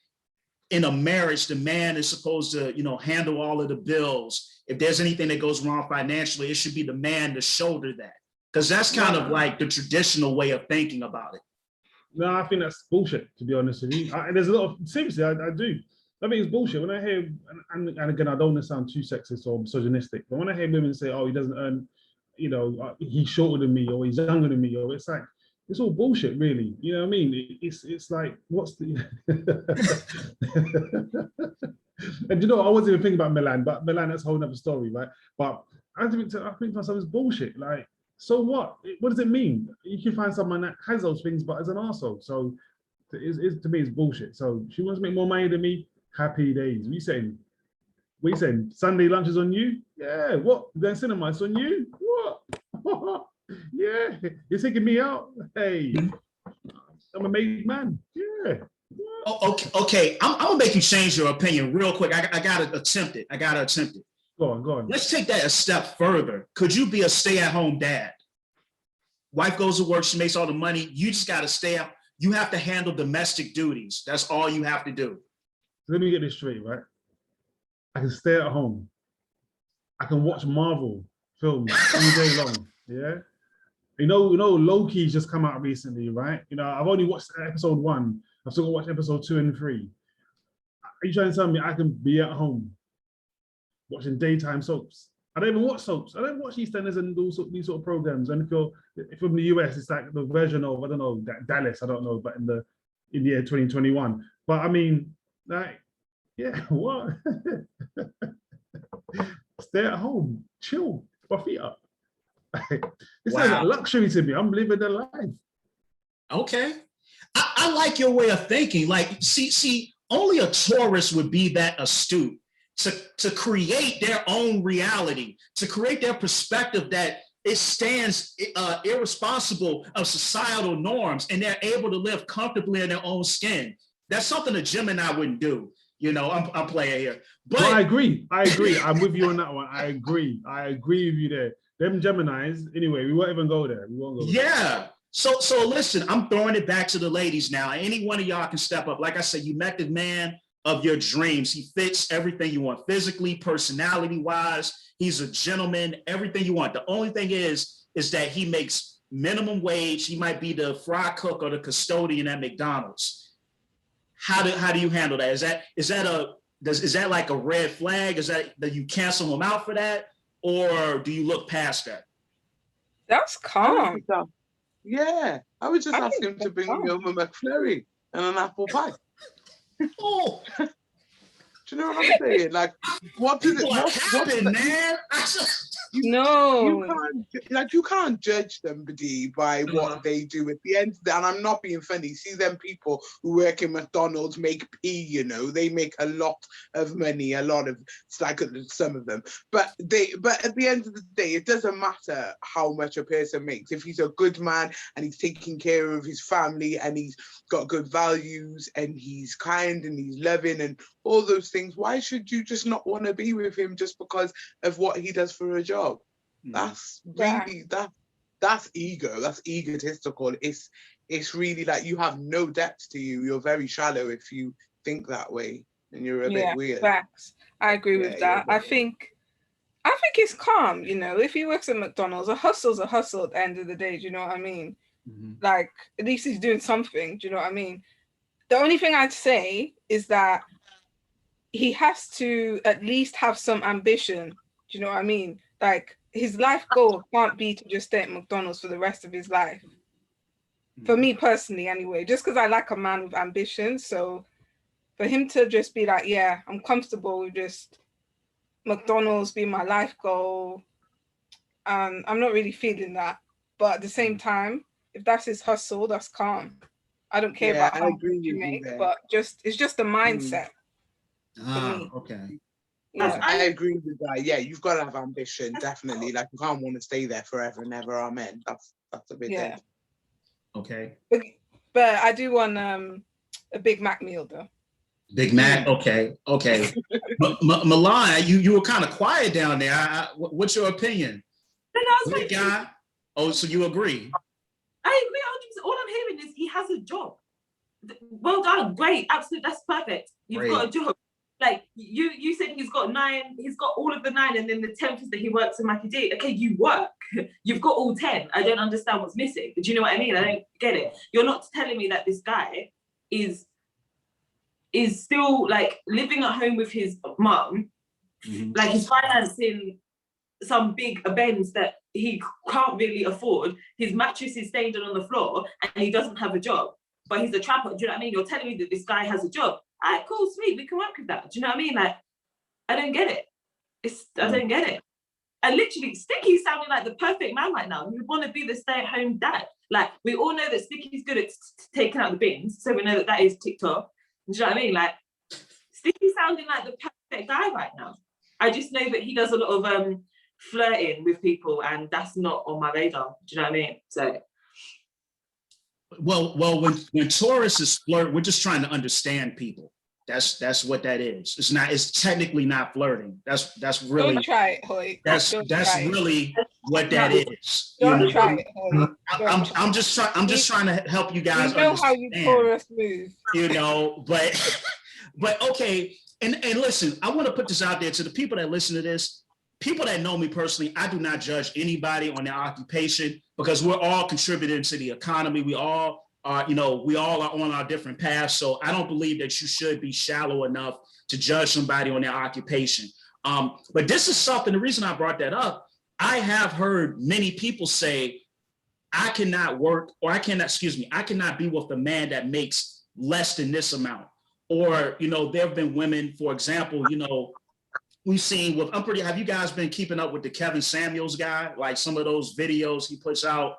in a marriage the man is supposed to, you know, handle all of the bills. If there's anything that goes wrong financially, it should be the man to shoulder that, because that's kind of like the traditional way of thinking about it. No, I think that's bullshit, to be honest with you. There's a lot of, seriously, I do. I think it's bullshit. When I hear, and again, I don't want to sound too sexist or misogynistic, but when I hear women say, oh, he doesn't earn, you know, he's shorter than me, or he's younger than me, or it's like, it's all bullshit, really. You know what I mean? It's like, what's the... And you know, I wasn't even thinking about Milan, but Milan, that's a whole nother story, right? But I think to myself, it's bullshit. Like, so what? What does it mean? You can find someone that has those things, but as an arsehole. So to me, it's bullshit. So she wants to make more money than me. Happy days. What you saying? Sunday lunch is on you? Yeah. What? You going to cinema? It's on you? What? Yeah. You're taking me out? Hey, I'm a made man. Yeah. Oh, okay. I'm gonna make you change your opinion real quick. I gotta attempt it. Go on. Let's take that a step further. Could you be a stay-at-home dad? Wife goes to work, she makes all the money. You just gotta stay up. You have to handle domestic duties. That's all you have to do. Let me get this straight, right? I can stay at home. I can watch Marvel films all day long. Yeah. Loki's just come out recently, right? I've only watched episode 1. I've still got to watch episode 2 and 3. Are you trying to tell me I can be at home watching daytime soaps? I don't even watch soaps. I don't watch EastEnders and these sort of programs. And if you're from the US, it's like the version of, I don't know, Dallas, I don't know, but in the year 2021. But I mean, like, yeah, what? Stay at home, chill, put my feet up. This is a luxury to me. I'm living the life. Okay. I like your way of thinking. Like, see, only a tourist would be that astute to create their own reality, to create their perspective that it stands irresponsible of societal norms, and they're able to live comfortably in their own skin. That's something a Gemini wouldn't do. I'm playing here. But I agree. I'm with you on that one. I agree with you there. Them Geminis, anyway, we won't even go there. We won't go there. Yeah. So listen, I'm throwing it back to the ladies now. Any one of y'all can step up. Like I said, you met the man of your dreams. He fits everything you want, physically, personality-wise. He's a gentleman, everything you want. The only thing is that he makes minimum wage. He might be the fry cook or the custodian at McDonald's. How do you handle that? Is that like a red flag? Is that you cancel him out for that? Or do you look past that? That's calm. Yeah, I would just ask him to bring me over McFlurry and an apple pie. Oh, do you know what I'm saying? Like, what is it? What happened, man? You can't judge somebody by what they do at the end. And I'm not being funny. See them people who work in McDonald's make they make a lot of money, it's like some of them. But at the end of the day, it doesn't matter how much a person makes. If he's a good man and he's taking care of his family and he's got good values and he's kind and he's loving and all those things, why should you just not want to be with him just because of what he does for a job? That's really that's ego. That's egotistical. It's really like you have no depth to you. You're very shallow if you think that way, and you're a bit weird. Facts. I agree with that. I think it's calm. If he works at McDonald's, a hustle's a hustle at the end of the day. Do you know what I mean? Mm-hmm. Like, at least he's doing something. Do you know what I mean? The only thing I'd say is that he has to at least have some ambition. Do you know what I mean? Like, his life goal can't be to just stay at McDonald's for the rest of his life. For me personally, anyway, just because I like a man with ambition. So for him to just be like, yeah, I'm comfortable with just McDonald's being my life goal, I'm not really feeling that. But at the same time, if that's his hustle, that's calm. I don't care about how much you make, but it's just the mindset. Okay. Yeah. I agree with that. Yeah, you've got to have ambition, definitely. Like, you can't want to stay there forever and ever. Amen. That's a bit dead. Okay. But I do want a Big Mac meal though. Big Mac. Okay. Milan, you were kind of quiet down there. What's your opinion? No, guy. Oh, so you agree? I agree 100%. All I'm hearing is he has a job. Well done. Great. Absolutely. That's perfect. You've got a job. Like, you said he's got 9, he's got all of the 9, and then the 10th is that he works in Macadie. Okay, you work. You've got all 10. I don't understand what's missing. Do you know what I mean? I don't get it. You're not telling me that this guy is still, like, living at home with his mum. Mm-hmm. Like, he's financing some big events that he can't really afford. His mattress is stained on the floor, and he doesn't have a job. But he's a trapper. Do you know what I mean? You're telling me that this guy has a job. All right, cool, sweet, we can work with that. Do you know what I mean? Like, I don't get it. I don't get it. And literally, Sticky's sounding like the perfect man right now. He would want to be the stay-at-home dad. Like, we all know that Sticky's good at taking out the bins, so we know that is TikTok. Do you know what I mean? Like, Sticky's sounding like the perfect guy right now. I just know that he does a lot of flirting with people, and that's not on my radar. Do you know what I mean? So. Well, when Taurus is flirt, we're just trying to understand people. That's what that is. It's technically not flirting. That's really. Don't try it, Hoy. That's really what that is. Don't try it, Hoy. I'm just trying to help you guys. You know how you Taurus move. But okay. And listen, I want to put this out there to the people that listen to this. People that know me personally, I do not judge anybody on their occupation, because we're all contributing to the economy. We all are, we all are on our different paths. So I don't believe that you should be shallow enough to judge somebody on their occupation. But this is something, the reason I brought that up, I have heard many people say, I cannot work, or I cannot be with a man that makes less than this amount. Or, there have been women, for example, we've seen with, have you guys been keeping up with the Kevin Samuels guy? Like some of those videos he puts out,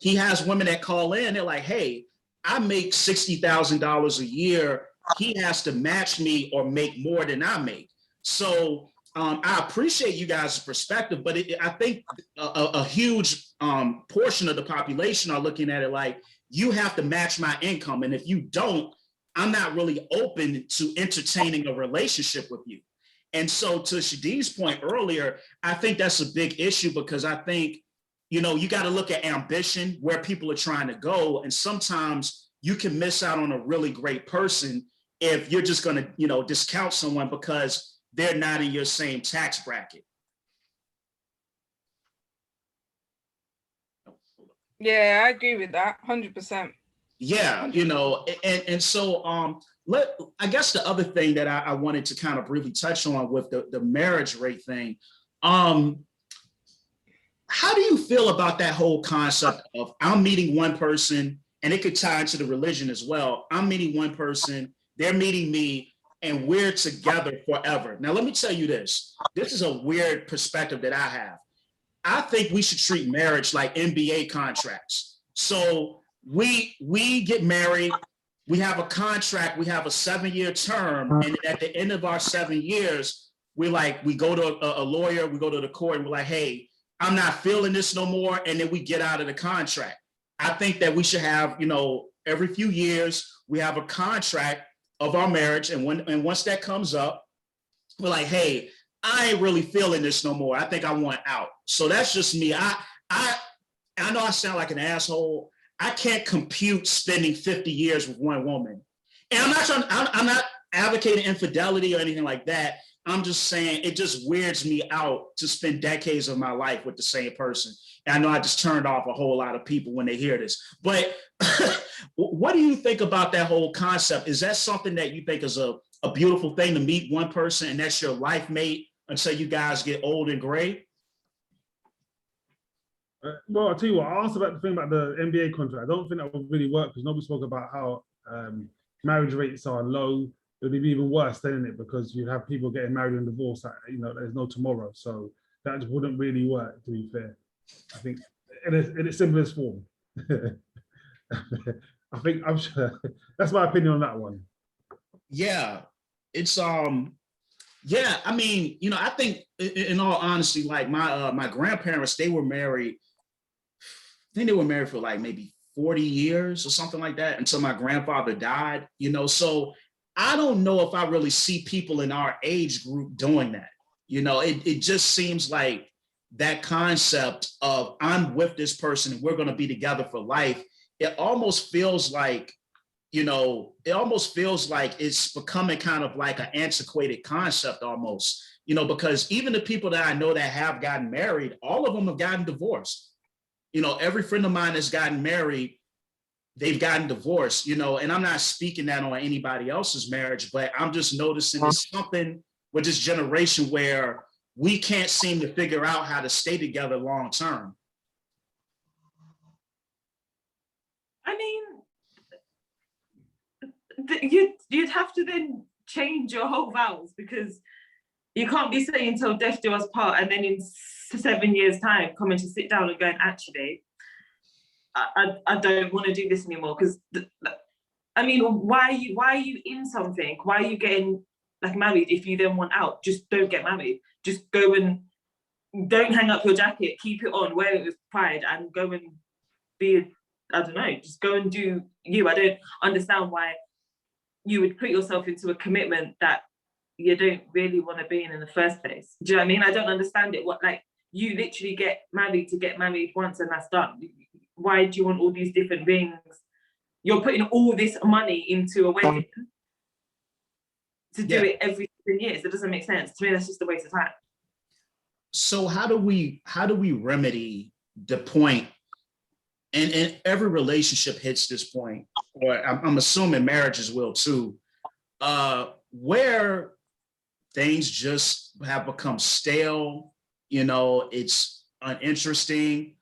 he has women that call in, they're like, hey, I make $60,000 a year. He has to match me or make more than I make. So I appreciate you guys' perspective, but I think a huge portion of the population are looking at it like, you have to match my income. And if you don't, I'm not really open to entertaining a relationship with you. And so to Shadi's point earlier, I think that's a big issue, because I think, you got to look at ambition, where people are trying to go. And sometimes you can miss out on a really great person if you're just going to, discount someone because they're not in your same tax bracket. Yeah, I agree with that 100%. Yeah, and so I guess the other thing that I wanted to kind of briefly touch on with the marriage rate thing, how do you feel about that whole concept of I'm meeting one person, and it could tie into the religion as well. I'm meeting one person, they're meeting me, and we're together forever. Now, let me tell you this. This is a weird perspective that I have. I think we should treat marriage like NBA contracts. So we get married, we have a contract, we have a 7-year term, and at the end of our 7 years, we go to a lawyer, we go to the court, and we're like, hey, I'm not feeling this no more, and then we get out of the contract. I think that we should have, every few years, we have a contract of our marriage, and once that comes up, we're like, hey, I ain't really feeling this no more. I think I want out. So that's just me. I know I sound like an asshole. I can't compute spending 50 years with one woman. And I'm not advocating infidelity or anything like that. I'm just saying it just weirds me out to spend decades of my life with the same person. And I know I just turned off a whole lot of people when they hear this. But what do you think about that whole concept? Is that something that you think is a beautiful thing, to meet one person and that's your life mate until you guys get old and gray? Well, I'll tell you what, I asked about the thing about the NBA contract. I don't think that would really work, because nobody spoke about how marriage rates are low. It would be even worse, isn't it? Because you have people getting married and divorced, there's no tomorrow. So that just wouldn't really work, to be fair. I think in its simplest form. I'm sure that's my opinion on that one. Yeah, it's yeah, I mean, I think in all honesty, like my grandparents, they were married. I think they were married for like maybe 40 years or something like that until my grandfather died, so I don't know if I really see people in our age group doing that. It just seems like that concept of I'm with this person and we're going to be together for life. It almost feels like, it's becoming kind of like an antiquated concept almost, because even the people that I know that have gotten married, all of them have gotten divorced. Every friend of mine that's gotten married, they've gotten divorced, and I'm not speaking that on anybody else's marriage, but I'm just noticing there's something with this generation where we can't seem to figure out how to stay together long term. I mean, you'd have to then change your whole vows, because you can't be saying till death do us part and then in 7 years' time coming to sit down and going, actually, I don't want to do this anymore. Because why are you in something? Why are you getting married if you then want out? Just don't get married. Just go and don't hang up your jacket. Keep it on, wear it with pride, and go and be. I don't know. Just go and do you. I don't understand why you would put yourself into a commitment that you don't really want to be in the first place. Do you know what I mean? I don't understand it. You literally get married to get married once and that's done. Why do you want all these different rings? You're putting all this money into a wedding to do it every 7 years. It doesn't make sense. To me, that's just a waste of time. So how do we remedy the point, and every relationship hits this point, or I'm assuming marriages will too, where things just have become stale. It's uninteresting.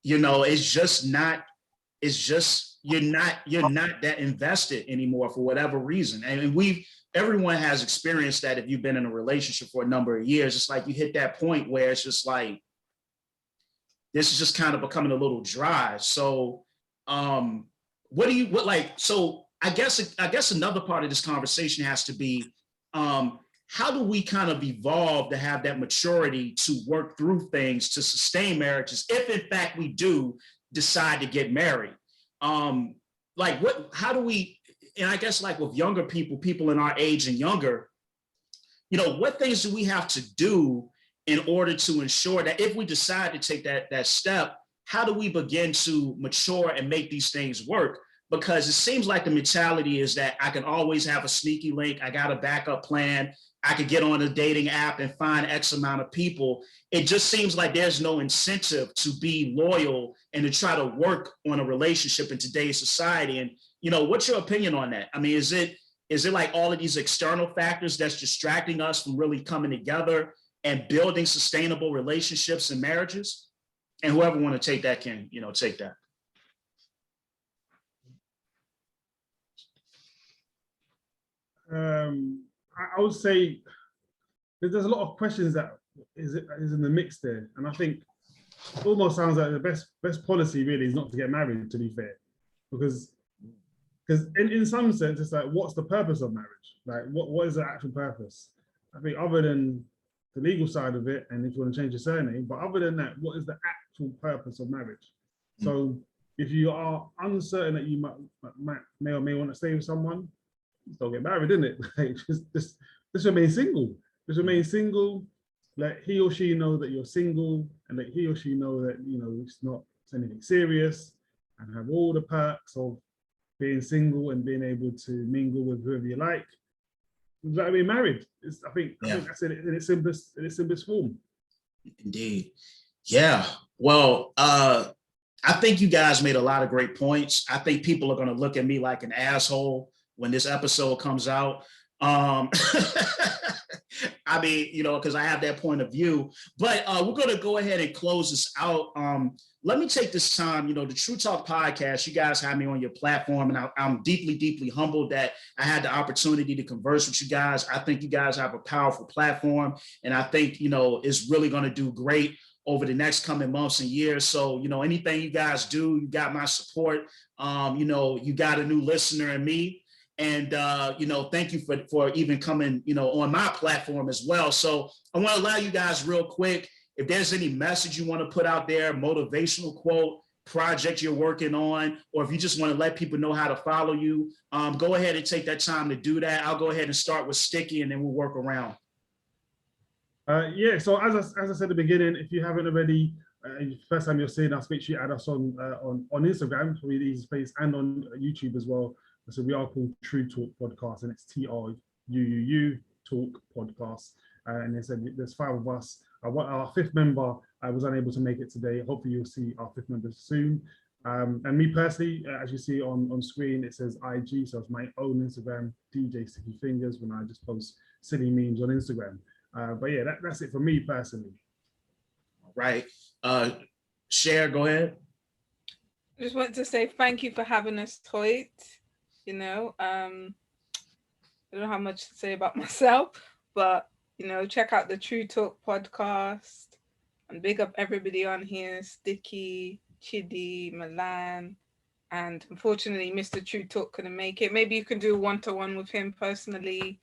It's just not. It's just you're not that invested anymore for whatever reason. And everyone has experienced that. If you've been in a relationship for a number of years, it's like you hit that point where it's just like, this is just kind of becoming a little dry. So so I guess another part of this conversation has to be, how do we kind of evolve to have that maturity to work through things to sustain marriages, if in fact we do decide to get married? How do we, and I guess like with younger people in our age and younger, what things do we have to do in order to ensure that if we decide to take that step, how do we begin to mature and make these things work? Because it seems like the mentality is that I can always have a sneaky link. I got a backup plan. I could get on a dating app and find X amount of people. It just seems like there's no incentive to be loyal and to try to work on a relationship in today's society. And, what's your opinion on that? I mean, is it like all of these external factors that's distracting us from really coming together and building sustainable relationships and marriages? And whoever want to take that can, take that. I would say there's a lot of questions that is in the mix there, and I think it almost sounds like the best policy really is not to get married, to be fair, because in some sense it's like, what's the purpose of marriage? Like, what is the actual purpose? I think other than the legal side of it, and if you want to change your surname, but other than that, what is the actual purpose of marriage? So if you are uncertain that you may or may want to stay with someone, don't get married, isn't it? Like, just remain single. Just remain single. Let he or she know that you're single, and let he or she know that it's not anything serious, and have all the perks of being single and being able to mingle with whoever you like. Like being married. I think that's it in its simplest form. Indeed. Yeah. Well, I think you guys made a lot of great points. I think people are going to look at me like an asshole when this episode comes out. I mean, because I have that point of view, but we're going to go ahead and close this out. Let me take this time, the True Talk podcast, you guys have me on your platform, and I'm deeply, deeply humbled that I had the opportunity to converse with you guys. I think you guys have a powerful platform, and I think, it's really going to do great over the next coming months and years. So, anything you guys do, you got my support. You got a new listener in me. And, thank you for even coming, on my platform as well. So I want to allow you guys real quick, if there's any message you want to put out there, motivational quote, project you're working on, or if you just want to let people know how to follow you, go ahead and take that time to do that. I'll go ahead and start with Sticky, and then we'll work around. So as I said at the beginning, if you haven't already, first time you're seeing us, make sure you add us on Instagram, probably the easiest place, and on YouTube as well. So we are called True Talk Podcast, and it's TRUU Talk Podcast. And they said there's 5 of us. Our 5th member was unable to make it today. Hopefully you'll see our 5th member soon. And me personally, as you see on screen, it says IG. So it's my own Instagram, DJ Sticky Fingers, when I just post silly memes on Instagram. But yeah, that's it for me personally. All right. Cher, go ahead. I just want to say thank you for having us, Toit. I don't have much to say about myself, but check out the True Talk podcast, and big up everybody on here: Sticky, Chidi, Milan, and unfortunately Mr. True Talk couldn't make it. Maybe you can do a one-to-one with him personally.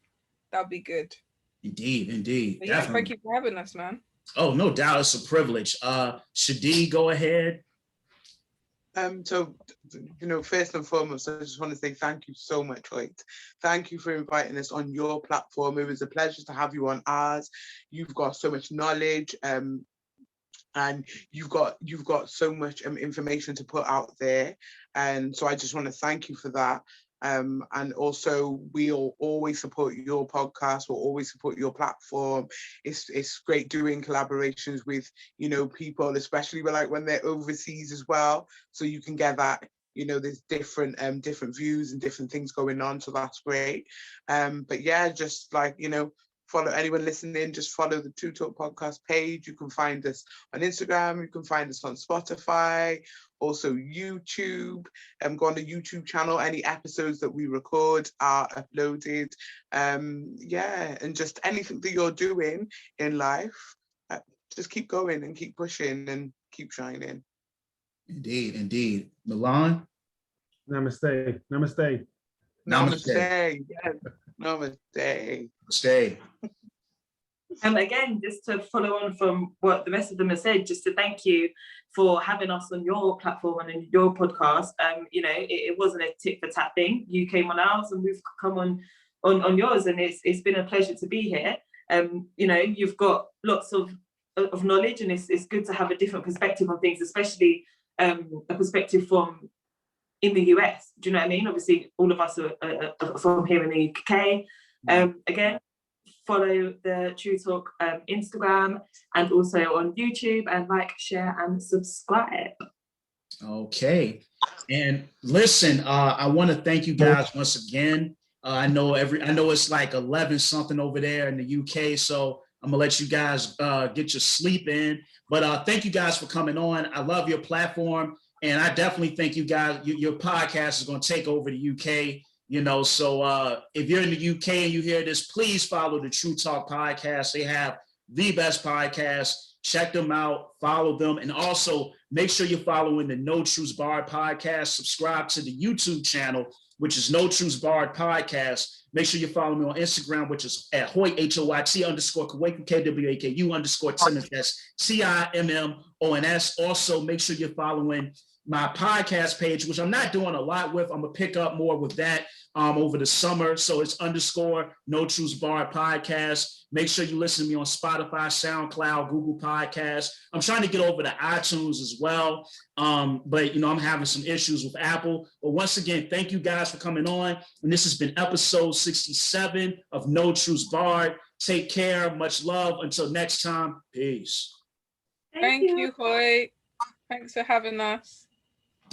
That'll be good. Indeed. But yeah, thank you for having us, man. Oh, no doubt, it's a privilege. Shadi, go ahead. First and foremost, I just want to say thank you so much, Hoyt. Thank you for inviting us on your platform. It was a pleasure to have you on ours. You've got so much knowledge, and you've got so much information to put out there. And so I just want to thank you for that. And also we'll always support your podcast, we'll always support your platform. It's great doing collaborations with, you know, people, especially when they're overseas as well. So you can get that, you know, there's different views and different things going on. So that's great. But yeah, just like, you know, follow anyone listening, just follow the True Talk podcast page. You can find us on Instagram, you can find us on Spotify, also YouTube. Go on the YouTube channel. Any episodes that we record are uploaded. Yeah, and just anything that you're doing in life, just keep going and keep pushing and keep shining. Indeed, indeed. Milan? Namaste. Namaste. Namaste. Yes. Namaste. Stay. Again, just to follow on from what the rest of them have said, just to thank you for having us on your platform and in your podcast. You know, it wasn't a tit for tat thing. You came on ours and we've come on yours, and it's been a pleasure to be here. You know, you've got lots of knowledge, and it's good to have a different perspective on things, especially a perspective from in the US. Do you know what I mean? Obviously, all of us are from here in the UK. Again, follow the True Talk Instagram and also on YouTube, and like, share, and subscribe. Okay. And listen, I want to thank you guys once again. I know it's like 11 something over there in the UK, so I'm gonna let you guys get your sleep in. But thank you guys for coming on. I love your platform, and I definitely think you guys, your podcast is gonna take over the UK. You know, so if you're in the UK and you hear this, please follow the True Talk podcast. They have the best podcast. Check them out, follow them, and also make sure you're following the No Truths Barred podcast. Subscribe to the YouTube channel, which is No Truths Barred podcast. Make sure you follow me on Instagram, which is at Hoyt, HOYT_Kwaku, KWAKU _Timmons, TIMMONS. Also, make sure you're following my podcast page, which I'm not doing a lot with. I'm gonna pick up more with that over the summer. So it's _No Truths Barred podcast. Make sure you listen to me on Spotify, SoundCloud, Google Podcasts. I'm trying to get over to iTunes as well. But you know, I'm having some issues with Apple. But once again, thank you guys for coming on. And this has been episode 67 of No Truths Barred. Take care, much love. Until next time, peace. Thank you, Hoyt. Thanks for having us.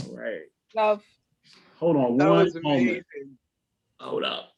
All right. Love. Hold on That one was moment. amazing. Hold up.